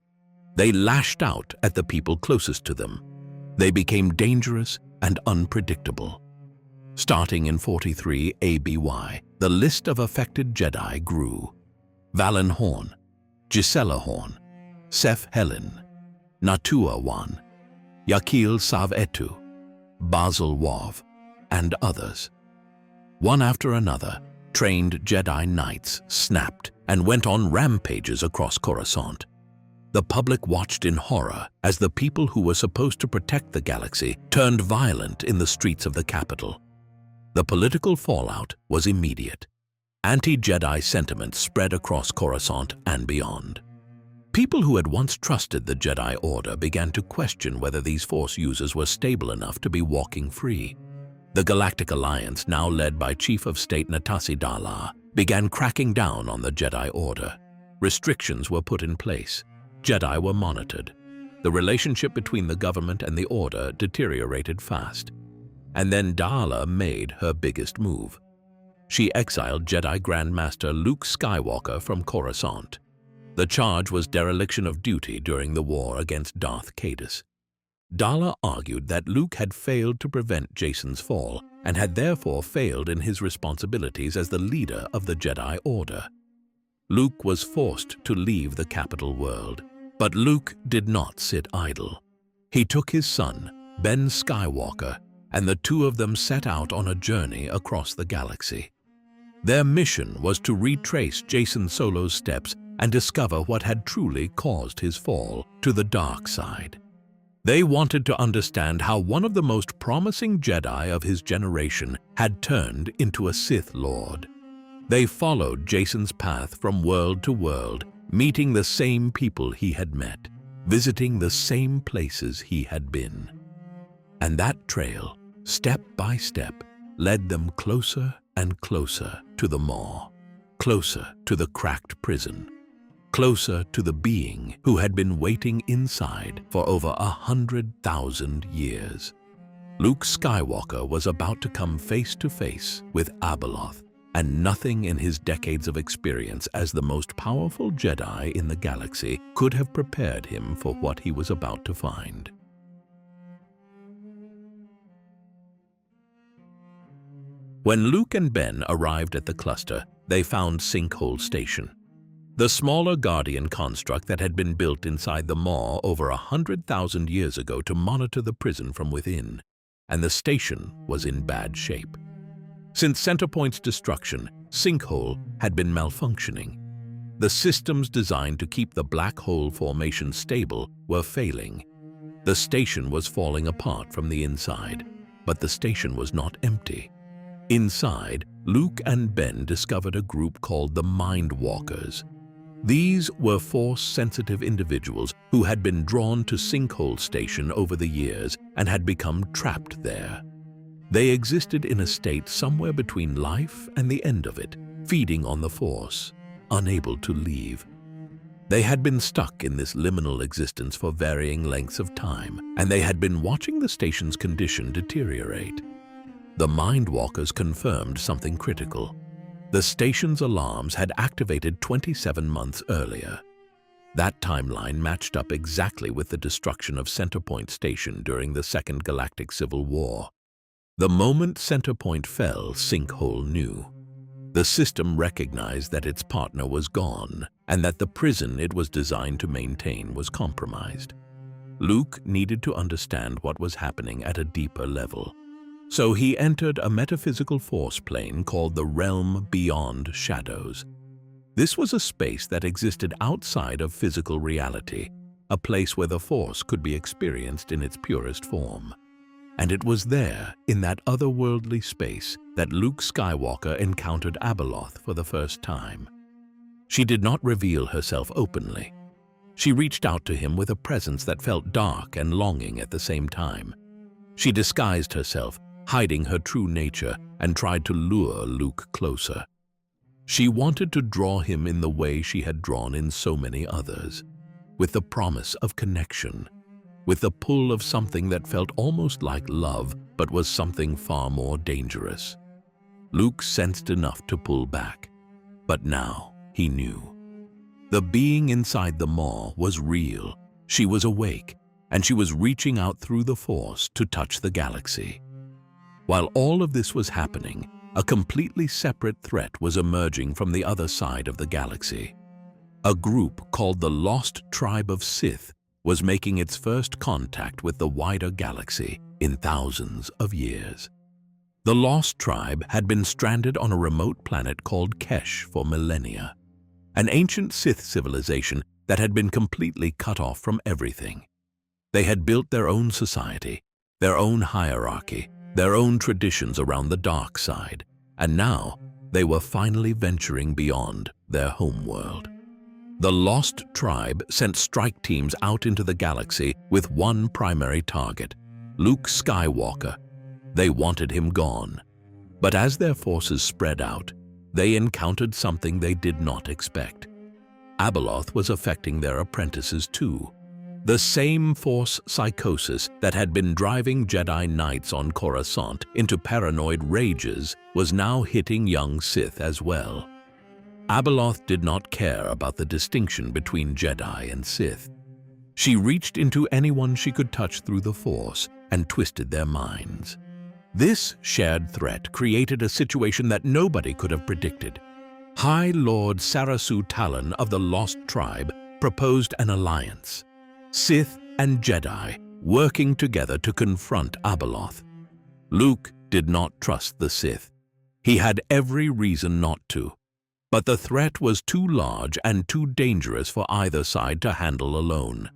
They lashed out at the people closest to them. They became dangerous and unpredictable. Starting in 43 ABY, the list of affected Jedi grew. Valen Horn, Gisela Horn, Seth Helen, Natua Wan, Yakil Sav-Etu, Basil Wav, and others. One after another, trained Jedi Knights snapped and went on rampages across Coruscant. The public watched in horror as the people who were supposed to protect the galaxy turned violent in the streets of the capital. The political fallout was immediate. Anti-Jedi sentiment spread across Coruscant and beyond. People who had once trusted the Jedi Order began to question whether these Force users were stable enough to be walking free. The Galactic Alliance, now led by Chief of State Natasi Dala, began cracking down on the Jedi Order. Restrictions were put in place. Jedi were monitored. The relationship between the government and the Order deteriorated fast. And then Dala made her biggest move. She exiled Jedi Grandmaster Luke Skywalker from Coruscant. The charge was dereliction of duty during the war against Darth Caedus. Dala argued that Luke had failed to prevent Jason's fall and had therefore failed in his responsibilities as the leader of the Jedi Order. Luke was forced to leave the capital world, but Luke did not sit idle. He took his son, Ben Skywalker, and the two of them set out on a journey across the galaxy. Their mission was to retrace Jacen Solo's steps and discover what had truly caused his fall to the dark side. They wanted to understand how one of the most promising Jedi of his generation had turned into a Sith Lord. They followed Jacen's path from world to world, meeting the same people he had met, visiting the same places he had been. And that trail, step by step, led them closer and closer to the maw, closer to the cracked prison, closer to the being who had been waiting inside for over 100,000 years. Luke Skywalker was about to come face to face with Abeloth, and nothing in his decades of experience as the most powerful Jedi in the galaxy could have prepared him for what he was about to find. When Luke and Ben arrived at the cluster, they found Sinkhole Station, the smaller Guardian construct that had been built inside the maw over 100,000 years ago to monitor the prison from within, and the station was in bad shape. Since Centerpoint's destruction, Sinkhole had been malfunctioning. The systems designed to keep the black hole formation stable were failing. The station was falling apart from the inside, but the station was not empty. Inside, Luke and Ben discovered a group called the Mind Walkers. These were Force-sensitive individuals who had been drawn to Sinkhole Station over the years and had become trapped there. They existed in a state somewhere between life and the end of it, feeding on the Force, unable to leave. They had been stuck in this liminal existence for varying lengths of time, and they had been watching the station's condition deteriorate. The Mind Walkers confirmed something critical. The station's alarms had activated 27 months earlier. That timeline matched up exactly with the destruction of Centerpoint Station during the Second Galactic Civil War. The moment Centerpoint fell, Sinkhole knew. The system recognized that its partner was gone and that the prison it was designed to maintain was compromised. Luke needed to understand what was happening at a deeper level. So he entered a metaphysical force plane called the Realm Beyond Shadows. This was a space that existed outside of physical reality, a place where the Force could be experienced in its purest form. And it was there, in that otherworldly space, that Luke Skywalker encountered Abeloth for the first time. She did not reveal herself openly. She reached out to him with a presence that felt dark and longing at the same time. She disguised herself, hiding her true nature, and tried to lure Luke closer. She wanted to draw him in the way she had drawn in so many others, with the promise of connection, with the pull of something that felt almost like love but was something far more dangerous. Luke sensed enough to pull back, but now he knew. The being inside the maw was real. She was awake, and she was reaching out through the Force to touch the galaxy. While all of this was happening, a completely separate threat was emerging from the other side of the galaxy. A group called the Lost Tribe of Sith was making its first contact with the wider galaxy in thousands of years. The Lost Tribe had been stranded on a remote planet called Kesh for millennia, an ancient Sith civilization that had been completely cut off from everything. They had built their own society, their own hierarchy, their own traditions around the dark side, and now they were finally venturing beyond their homeworld. The Lost Tribe sent strike teams out into the galaxy with one primary target, Luke Skywalker. They wanted him gone. But as their forces spread out, they encountered something they did not expect. Abeloth was affecting their apprentices too. The same Force psychosis that had been driving Jedi Knights on Coruscant into paranoid rages was now hitting young Sith as well. Abeloth did not care about the distinction between Jedi and Sith. She reached into anyone she could touch through the Force and twisted their minds. This shared threat created a situation that nobody could have predicted. High Lord Sarasu Talon of the Lost Tribe proposed an alliance, Sith and Jedi working together to confront Abeloth. Luke did not trust the Sith. He had every reason not to, but the threat was too large and too dangerous for either side to handle alone.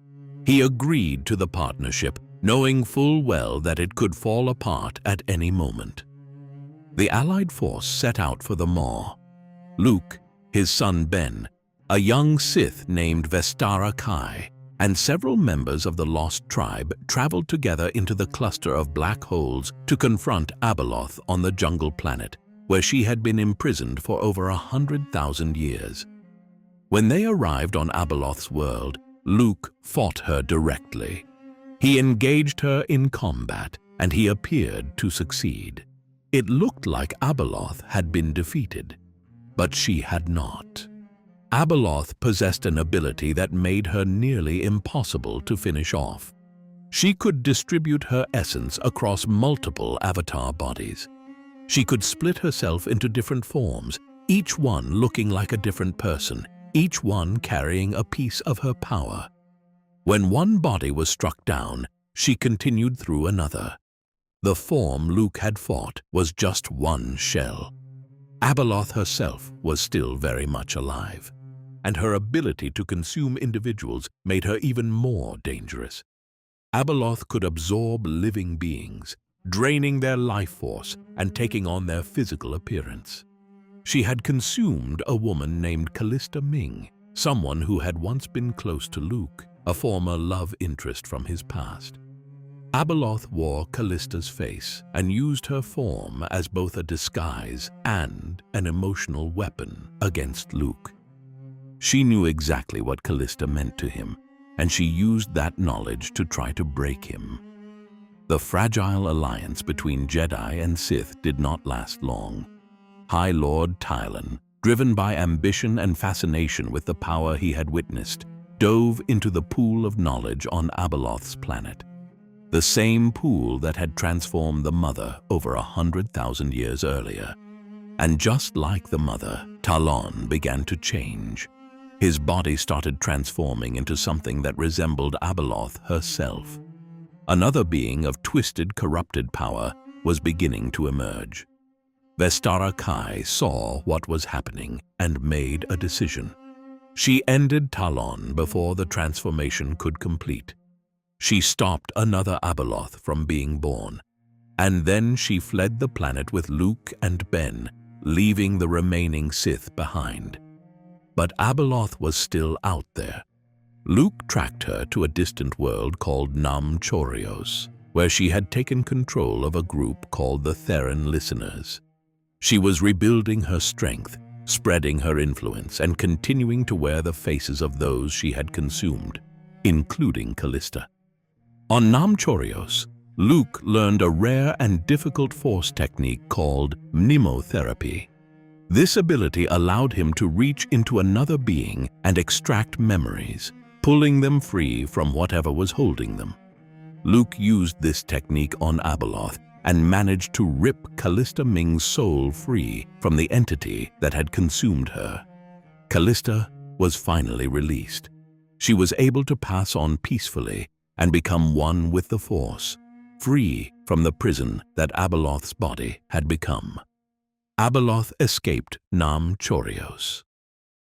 He agreed to the partnership, knowing full well that it could fall apart at any moment. The Allied force set out for the maw. Luke, his son Ben, a young Sith named Vestara Kai, and several members of the Lost Tribe traveled together into the cluster of black holes to confront Abeloth on the jungle planet, where she had been imprisoned for over 100,000 years. When they arrived on Abeloth's world, Luke fought her directly. He engaged her in combat, and he appeared to succeed. It looked like Abeloth had been defeated, but she had not. Abeloth possessed an ability that made her nearly impossible to finish off. She could distribute her essence across multiple avatar bodies. She could split herself into different forms, each one looking like a different person, each one carrying a piece of her power. When one body was struck down, she continued through another. The form Luke had fought was just one shell. Abeloth herself was still very much alive, and her ability to consume individuals made her even more dangerous. Abeloth could absorb living beings, draining their life force and taking on their physical appearance. She had consumed a woman named Callista Ming, someone who had once been close to Luke, a former love interest from his past. Abeloth wore Callista's face and used her form as both a disguise and an emotional weapon against Luke. She knew exactly what Callista meant to him, and she used that knowledge to try to break him. The fragile alliance between Jedi and Sith did not last long. High Lord Talon, driven by ambition and fascination with the power he had witnessed, dove into the pool of knowledge on Abeloth's planet. The same pool that had transformed the Mother over 100,000 years earlier. And just like the Mother, Talon began to change. His body started transforming into something that resembled Abeloth herself. Another being of twisted, corrupted power was beginning to emerge. Vestara Kai saw what was happening and made a decision. She ended Talon before the transformation could complete. She stopped another Abeloth from being born, and then she fled the planet with Luke and Ben, leaving the remaining Sith behind. But Abeloth was still out there. Luke tracked her to a distant world called Nam Chorios, where she had taken control of a group called the Theran Listeners. She was rebuilding her strength, spreading her influence, and continuing to wear the faces of those she had consumed, including Callista. On Nam Chorios, Luke learned a rare and difficult force technique called mnemotherapy. This ability allowed him to reach into another being and extract memories, pulling them free from whatever was holding them. Luke used this technique on Abeloth and managed to rip Callista Ming's soul free from the entity that had consumed her. Callista was finally released. She was able to pass on peacefully and become one with the Force, free from the prison that Abeloth's body had become. Abeloth escaped Nam Chorios.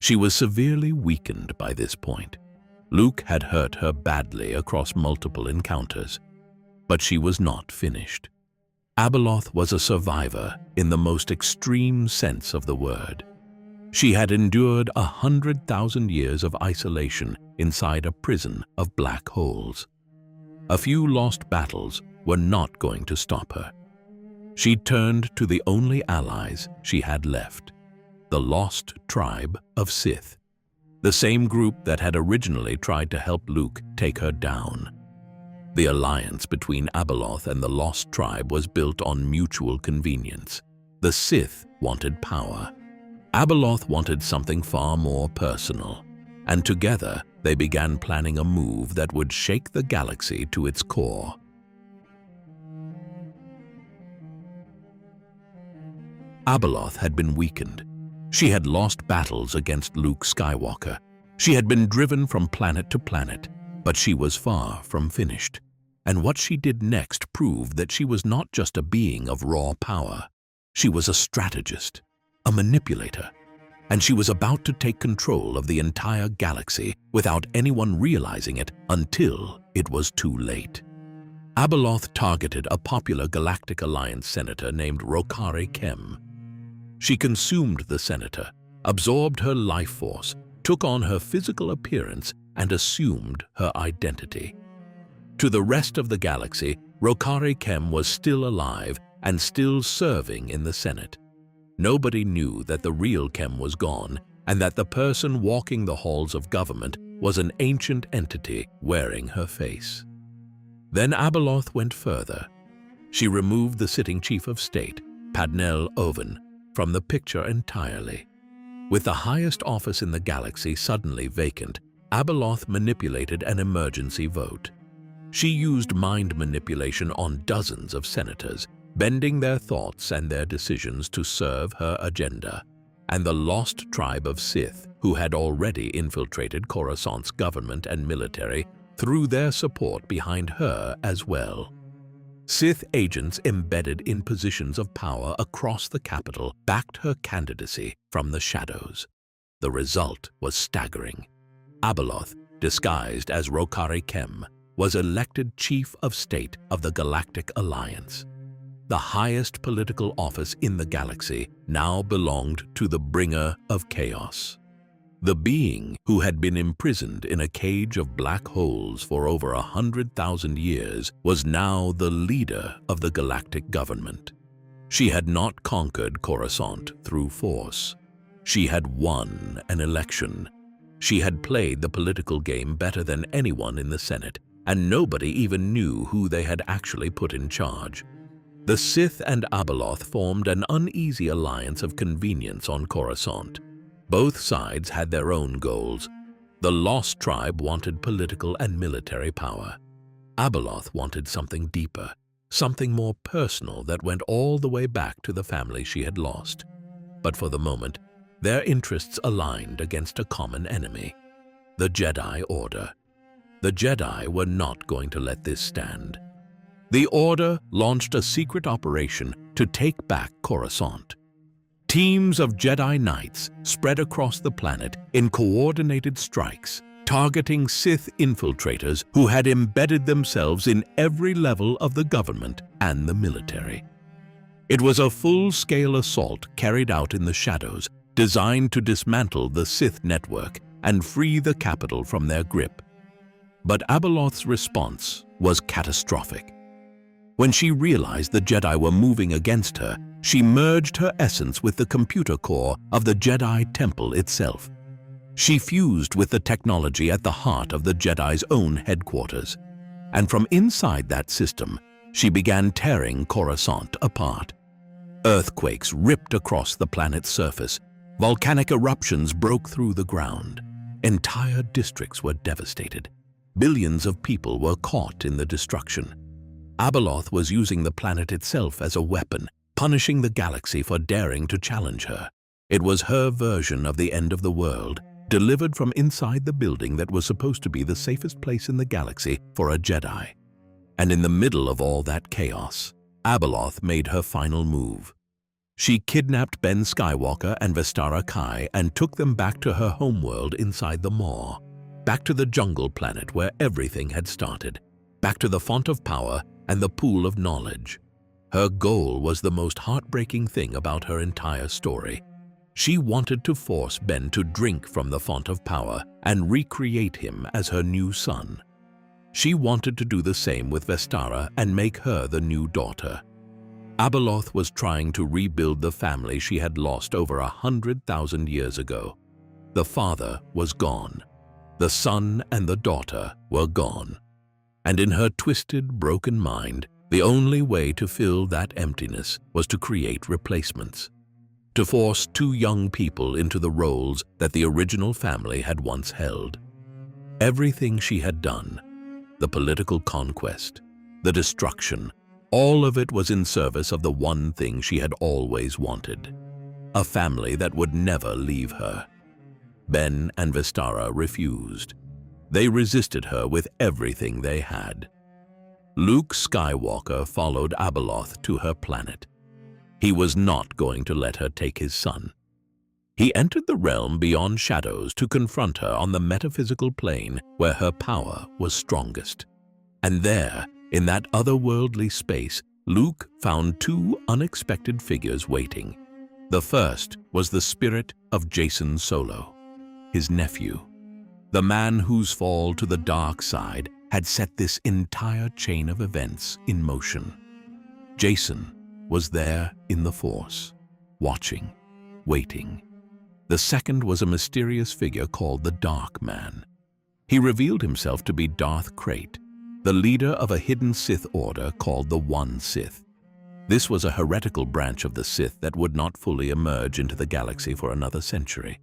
She was severely weakened by this point. Luke had hurt her badly across multiple encounters, but she was not finished. Abeloth was a survivor in the most extreme sense of the word. She had endured 100,000 years of isolation inside a prison of black holes. A few lost battles were not going to stop her. She turned to the only allies she had left, the lost tribe of Sith, the same group that had originally tried to help Luke take her down. The alliance between Abeloth and the lost tribe was built on mutual convenience. The Sith wanted power. Abeloth wanted something far more personal, and together they began planning a move that would shake the galaxy to its core. Abeloth had been weakened. She had lost battles against Luke Skywalker. She had been driven from planet to planet, but she was far from finished. And what she did next proved that she was not just a being of raw power. She was a strategist, a manipulator, and she was about to take control of the entire galaxy without anyone realizing it until it was too late. Abeloth targeted a popular Galactic Alliance senator named Rokari Kem. She consumed the senator, absorbed her life force, took on her physical appearance, and assumed her identity. To the rest of the galaxy, Rokari Kem was still alive and still serving in the Senate. Nobody knew that the real Kem was gone and that the person walking the halls of government was an ancient entity wearing her face. Then Abeloth went further. She removed the sitting chief of state, Padnell Oven, from the picture entirely. With the highest office in the galaxy suddenly vacant, Abeloth manipulated an emergency vote. She used mind manipulation on dozens of senators, bending their thoughts and their decisions to serve her agenda. And the lost tribe of Sith, who had already infiltrated Coruscant's government and military, threw their support behind her as well. Sith agents embedded in positions of power across the capital backed her candidacy from the shadows. The result was staggering. Abeloth, disguised as Rokari Kem, was elected Chief of State of the Galactic Alliance. The highest political office in the galaxy now belonged to the bringer of chaos. The being who had been imprisoned in a cage of black holes for over 100,000 years was now the leader of the galactic government. She had not conquered Coruscant through force. She had won an election. She had played the political game better than anyone in the Senate, and nobody even knew who they had actually put in charge. The Sith and Abeloth formed an uneasy alliance of convenience on Coruscant. Both sides had their own goals. The Lost Tribe wanted political and military power. Abeloth wanted something deeper, something more personal that went all the way back to the family she had lost. But for the moment, their interests aligned against a common enemy, the Jedi Order. The Jedi were not going to let this stand. The Order launched a secret operation to take back Coruscant. Teams of Jedi Knights spread across the planet in coordinated strikes, targeting Sith infiltrators who had embedded themselves in every level of the government and the military. It was a full-scale assault carried out in the shadows, designed to dismantle the Sith network and free the capital from their grip. But Abeloth's response was catastrophic. When she realized the Jedi were moving against her, she merged her essence with the computer core of the Jedi Temple itself. She fused with the technology at the heart of the Jedi's own headquarters, and from inside that system, she began tearing Coruscant apart. Earthquakes ripped across the planet's surface. Volcanic eruptions broke through the ground. Entire districts were devastated. Billions of people were caught in the destruction. Abeloth was using the planet itself as a weapon, punishing the galaxy for daring to challenge her. It was her version of the end of the world, delivered from inside the building that was supposed to be the safest place in the galaxy for a Jedi. And in the middle of all that chaos, Abeloth made her final move. She kidnapped Ben Skywalker and Vestara Kai and took them back to her homeworld inside the Maw, back to the jungle planet where everything had started, back to the font of power and the pool of knowledge. Her goal was the most heartbreaking thing about her entire story. She wanted to force Ben to drink from the font of power and recreate him as her new son. She wanted to do the same with Vestara and make her the new daughter. Abeloth was trying to rebuild the family she had lost over 100,000 years ago. The father was gone. The son and the daughter were gone. And in her twisted, broken mind, the only way to fill that emptiness was to create replacements, to force two young people into the roles that the original family had once held. Everything she had done, the political conquest, the destruction, all of it was in service of the one thing she had always wanted, a family that would never leave her. Ben and Vestara refused. They resisted her with everything they had. Luke Skywalker followed Abeloth to her planet. He was not going to let her take his son. He entered the realm beyond shadows to confront her on the metaphysical plane where her power was strongest. And there, in that otherworldly space, Luke found two unexpected figures waiting. The first was the spirit of Jacen Solo, his nephew, the man whose fall to the dark side had set this entire chain of events in motion. Jacen was there in the Force, watching, waiting. The second was a mysterious figure called the Dark Man. He revealed himself to be Darth Krayt, the leader of a hidden Sith order called the One Sith. This was a heretical branch of the Sith that would not fully emerge into the galaxy for another century.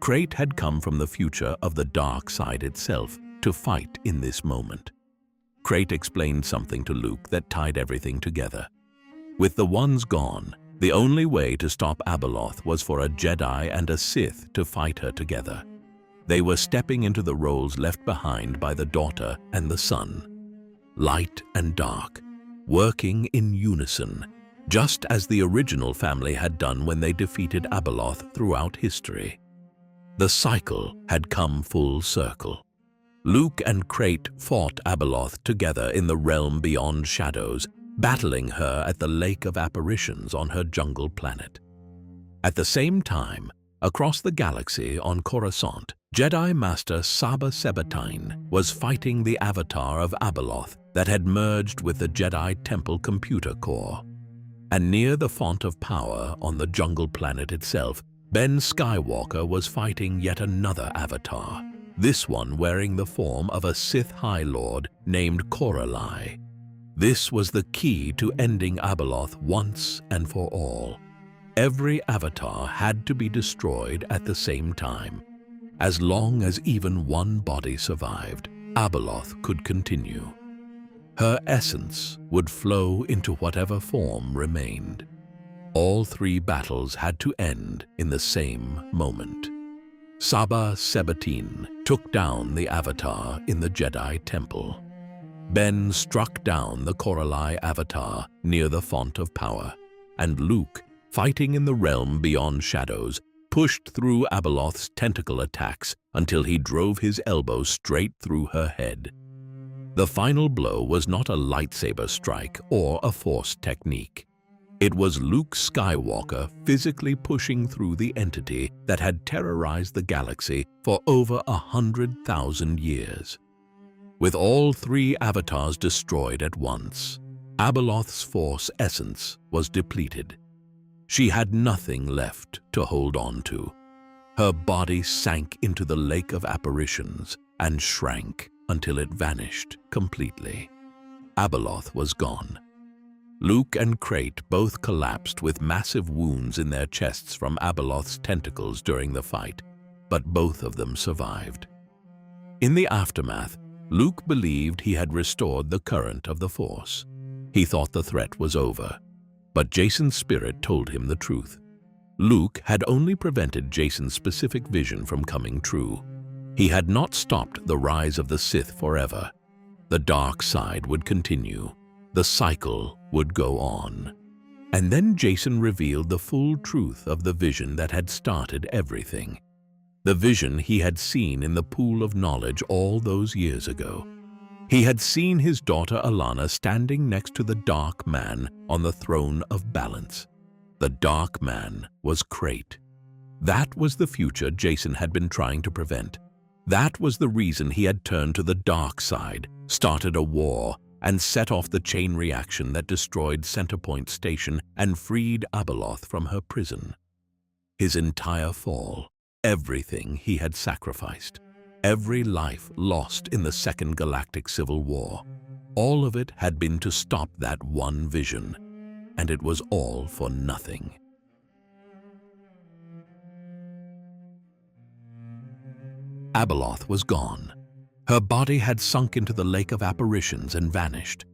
Krayt had come from the future of the dark side itself to fight in this moment. Krayt explained something to Luke that tied everything together. With the Ones gone, the only way to stop Abeloth was for a Jedi and a Sith to fight her together. They were stepping into the roles left behind by the daughter and the son. Light and dark, working in unison, just as the original family had done when they defeated Abeloth throughout history. The cycle had come full circle. Luke and Krayt fought Abeloth together in the realm beyond shadows, battling her at the Lake of Apparitions on her jungle planet. At the same time, across the galaxy on Coruscant, Jedi Master Saba Sabatine was fighting the avatar of Abeloth that had merged with the Jedi Temple computer core. And near the font of power on the jungle planet itself, Ben Skywalker was fighting yet another avatar, this one wearing the form of a Sith High Lord named Coralie. This was the key to ending Abeloth once and for all. Every avatar had to be destroyed at the same time. As long as even one body survived, Abeloth could continue. Her essence would flow into whatever form remained. All three battles had to end in the same moment. Saba Sabatine took down the avatar in the Jedi Temple. Ben struck down the Coralie avatar near the font of power, and Luke, fighting in the realm beyond shadows, pushed through Abeloth's tentacle attacks until he drove his elbow straight through her head. The final blow was not a lightsaber strike or a force technique. It was Luke Skywalker physically pushing through the entity that had terrorized the galaxy for over 100,000 years. With all three avatars destroyed at once, Abeloth's force essence was depleted. She had nothing left to hold on to. Her body sank into the lake of apparitions and shrank until it vanished completely. Abeloth was gone. Luke and Crate both collapsed with massive wounds in their chests from Abeloth's tentacles during the fight, but both of them survived. In the aftermath, Luke believed he had restored the current of the Force. He thought the threat was over, but Jason's spirit told him the truth. Luke had only prevented Jason's specific vision from coming true. He had not stopped the rise of the Sith forever. The dark side would continue. The cycle would go on. And then Jason revealed the full truth of the vision that had started everything. The vision he had seen in the pool of knowledge all those years ago. He had seen his daughter Alana standing next to the Dark Man on the throne of balance. The Dark Man was Crate. That was the future Jason had been trying to prevent. That was the reason he had turned to the dark side, started a war, and set off the chain reaction that destroyed Centerpoint Station and freed Abeloth from her prison. His entire fall, everything he had sacrificed, every life lost in the Second Galactic Civil War, all of it had been to stop that one vision, and it was all for nothing. Abeloth was gone. Her body had sunk into the lake of apparitions and vanished.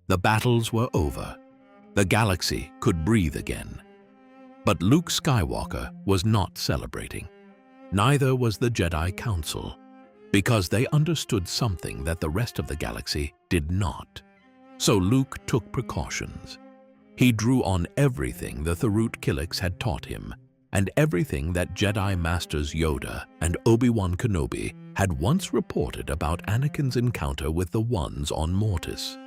The battles were over. The galaxy could breathe again. But Luke Skywalker was not celebrating. Neither was the Jedi Council, because they understood something that the rest of the galaxy did not. So Luke took precautions. He drew on everything the Tharut Kilix had taught him, and everything that Jedi Masters Yoda and Obi-Wan Kenobi had once reported about Anakin's encounter with the Ones on Mortis.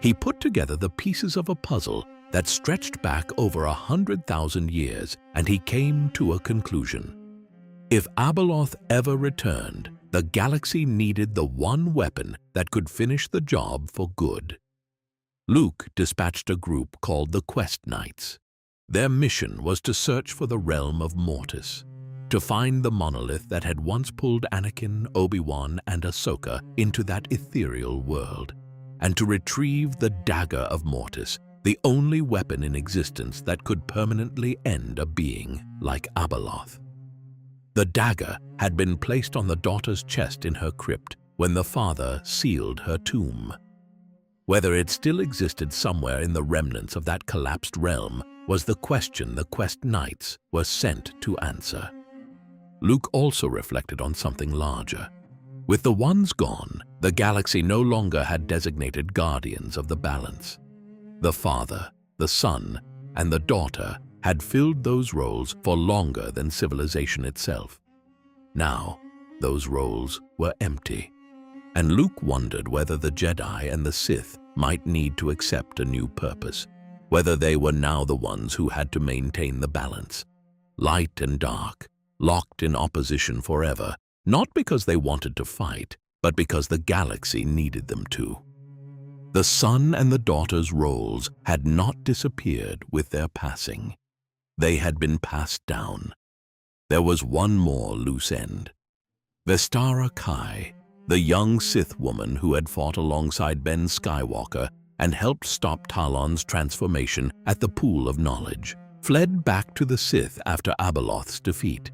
He put together the pieces of a puzzle that stretched back over 100,000 years, and he came to a conclusion. If Abeloth ever returned, the galaxy needed the one weapon that could finish the job for good. Luke dispatched a group called the Quest Knights. Their mission was to search for the realm of Mortis, to find the monolith that had once pulled Anakin, Obi-Wan, and Ahsoka into that ethereal world, and to retrieve the dagger of Mortis, the only weapon in existence that could permanently end a being like Abeloth. The dagger had been placed on the daughter's chest in her crypt when the father sealed her tomb. Whether it still existed somewhere in the remnants of that collapsed realm was the question the Quest Knights were sent to answer. Luke also reflected on something larger. With the Ones gone, the galaxy no longer had designated guardians of the balance. The father, the son, and the daughter had filled those roles for longer than civilization itself. Now, those roles were empty, and Luke wondered whether the Jedi and the Sith might need to accept a new purpose, whether they were now the ones who had to maintain the balance. Light and dark, locked in opposition forever, not because they wanted to fight, but because the galaxy needed them to. The son and the daughter's roles had not disappeared with their passing. They had been passed down. There was one more loose end. Vestara Kai, the young Sith woman who had fought alongside Ben Skywalker and helped stop Talon's transformation at the Pool of Knowledge, fled back to the Sith after Abeloth's defeat.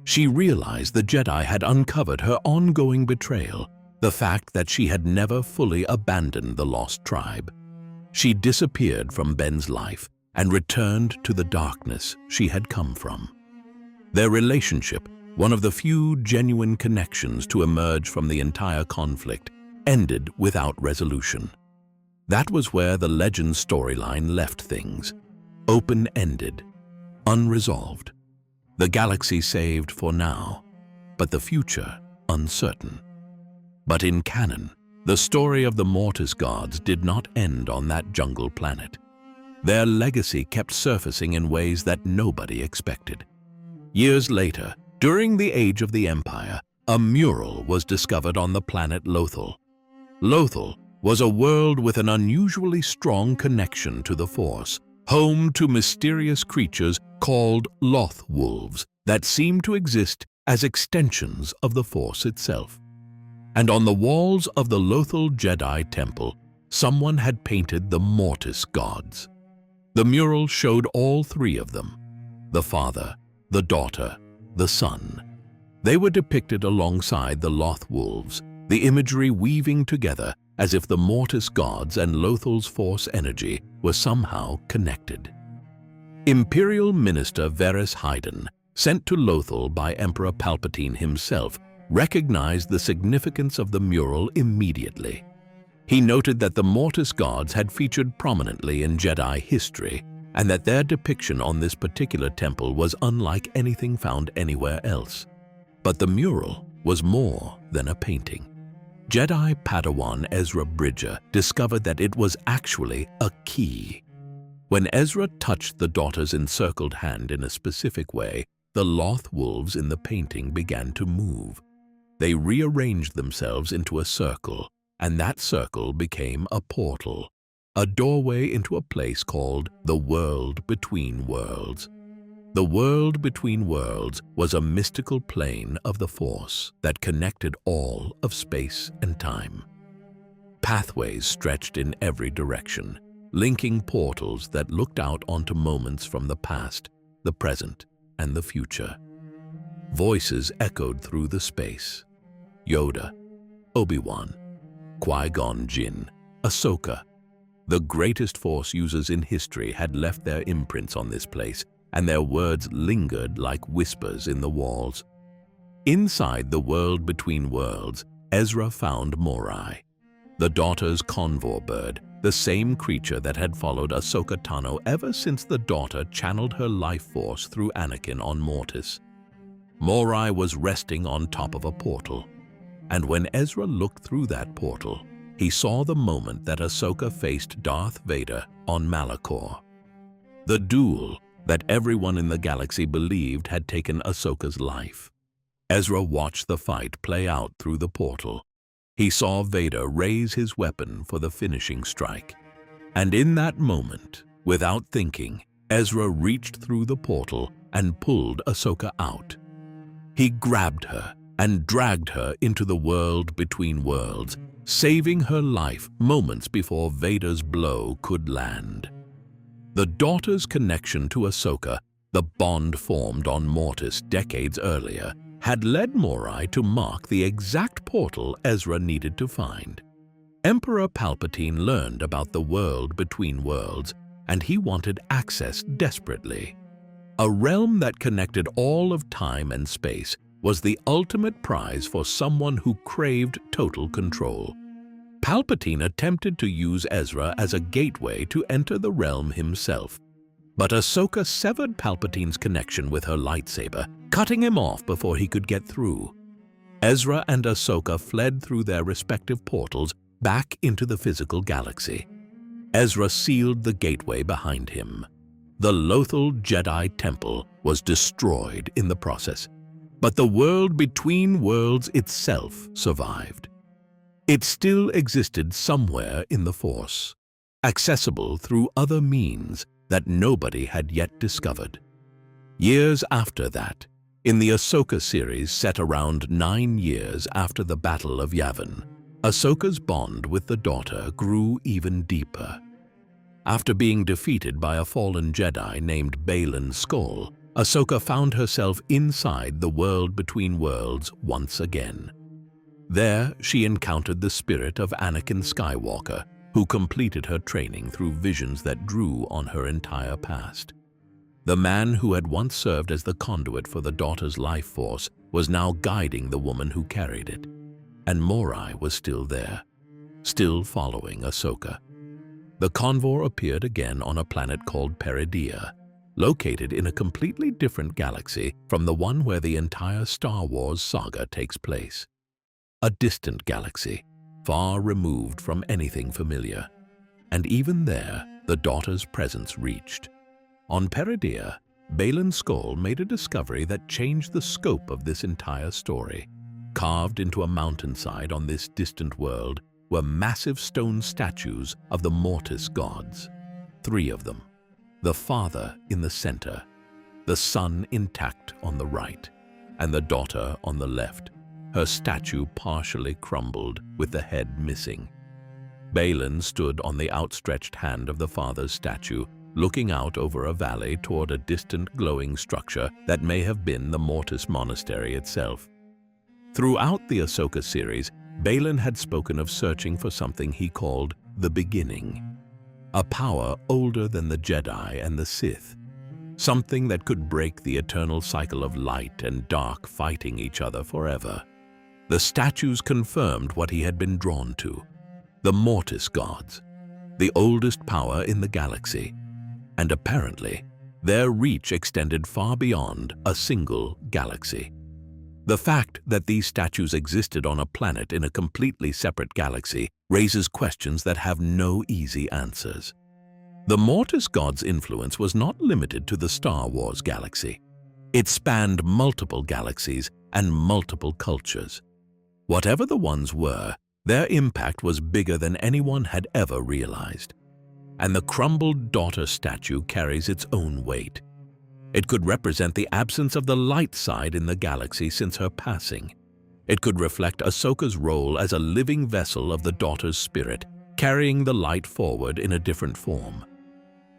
She realized the Jedi had uncovered her ongoing betrayal, the fact that she had never fully abandoned the lost tribe. She disappeared from Ben's life and returned to the darkness she had come from. Their relationship, one of the few genuine connections to emerge from the entire conflict, ended without resolution. That was where the legend storyline left things, open-ended, unresolved. The galaxy saved for now, but the future uncertain. But in canon, the story of the Mortis gods did not end on that jungle planet. Their legacy kept surfacing in ways that nobody expected. Years later, during the Age of the Empire, a mural was discovered on the planet Lothal. Lothal was a world with an unusually strong connection to the Force, home to mysterious creatures called Loth wolves that seemed to exist as extensions of the Force itself. And on the walls of the Lothal Jedi Temple, someone had painted the Mortis gods. The mural showed all three of them: the father, the daughter, the son. They were depicted alongside the Loth wolves, the imagery weaving together as if the Mortis gods and Lothal's Force energy were somehow connected. Imperial Minister Varys Hayden, sent to Lothal by Emperor Palpatine himself, recognized the significance of the mural immediately. He noted that the Mortis gods had featured prominently in Jedi history, and that their depiction on this particular temple was unlike anything found anywhere else. But the mural was more than a painting. Jedi Padawan Ezra Bridger discovered that it was actually a key. When Ezra touched the daughter's encircled hand in a specific way, the Loth wolves in the painting began to move. They rearranged themselves into a circle, and that circle became a portal, a doorway into a place called the World Between Worlds. The World Between Worlds was a mystical plane of the Force that connected all of space and time. Pathways stretched in every direction, linking portals that looked out onto moments from the past, the present, and the future. Voices echoed through the space. Yoda, Obi-Wan, Qui-Gon Jinn, Ahsoka. The greatest Force users in history had left their imprints on this place, and their words lingered like whispers in the walls. Inside the World Between Worlds, Ezra found Morai, the daughter's convor bird, the same creature that had followed Ahsoka Tano ever since the daughter channeled her life force through Anakin on Mortis. Morai was resting on top of a portal, and when Ezra looked through that portal, he saw the moment that Ahsoka faced Darth Vader on Malachor. The duel that everyone in the galaxy believed had taken Ahsoka's life. Ezra watched the fight play out through the portal. He saw Vader raise his weapon for the finishing strike. And in that moment, without thinking, Ezra reached through the portal and pulled Ahsoka out. He grabbed her and dragged her into the World Between Worlds, saving her life moments before Vader's blow could land. The daughter's connection to Ahsoka, the bond formed on Mortis decades earlier, had led Morai to mark the exact portal Ezra needed to find. Emperor Palpatine learned about the World Between Worlds, and he wanted access desperately. A realm that connected all of time and space was the ultimate prize for someone who craved total control. Palpatine attempted to use Ezra as a gateway to enter the realm himself, but Ahsoka severed Palpatine's connection with her lightsaber, cutting him off before he could get through. Ezra and Ahsoka fled through their respective portals back into the physical galaxy. Ezra sealed the gateway behind him. The Lothal Jedi Temple was destroyed in the process, but the World Between Worlds itself survived. It still existed somewhere in the Force, accessible through other means that nobody had yet discovered. Years after that, in the Ahsoka series set around 9 years after the Battle of Yavin, Ahsoka's bond with the daughter grew even deeper. After being defeated by a fallen Jedi named Baylan Skoll, Ahsoka found herself inside the World Between Worlds once again. There, she encountered the spirit of Anakin Skywalker, who completed her training through visions that drew on her entire past. The man who had once served as the conduit for the daughter's life force was now guiding the woman who carried it, and Morai was still there, still following Ahsoka. The convor appeared again on a planet called Peridea, located in a completely different galaxy from the one where the entire Star Wars saga takes place. A distant galaxy, far removed from anything familiar. And even there, the daughter's presence reached. On Peridea, Baylan Skoll made a discovery that changed the scope of this entire story. Carved into a mountainside on this distant world were massive stone statues of the Mortis gods. 3 of them. The father in the center, the son intact on the right, and the daughter on the left, her statue partially crumbled with the head missing. Baylan stood on the outstretched hand of the father's statue, looking out over a valley toward a distant glowing structure that may have been the Mortis monastery itself. Throughout the Ahsoka series, Baylan had spoken of searching for something he called the Beginning, a power older than the Jedi and the Sith, something that could break the eternal cycle of light and dark fighting each other forever. The statues confirmed what he had been drawn to: the Mortis gods, the oldest power in the galaxy, and apparently their reach extended far beyond a single galaxy. The fact that these statues existed on a planet in a completely separate galaxy raises questions that have no easy answers. The Mortis gods' influence was not limited to the Star Wars galaxy. It spanned multiple galaxies and multiple cultures. Whatever the ones were, their impact was bigger than anyone had ever realized. And the crumbled daughter statue carries its own weight. It could represent the absence of the light side in the galaxy since her passing. It could reflect Ahsoka's role as a living vessel of the daughter's spirit, carrying the light forward in a different form.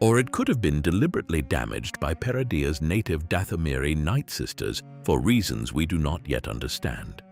Or it could have been deliberately damaged by Peridea's native Dathomiri Night Sisters for reasons we do not yet understand.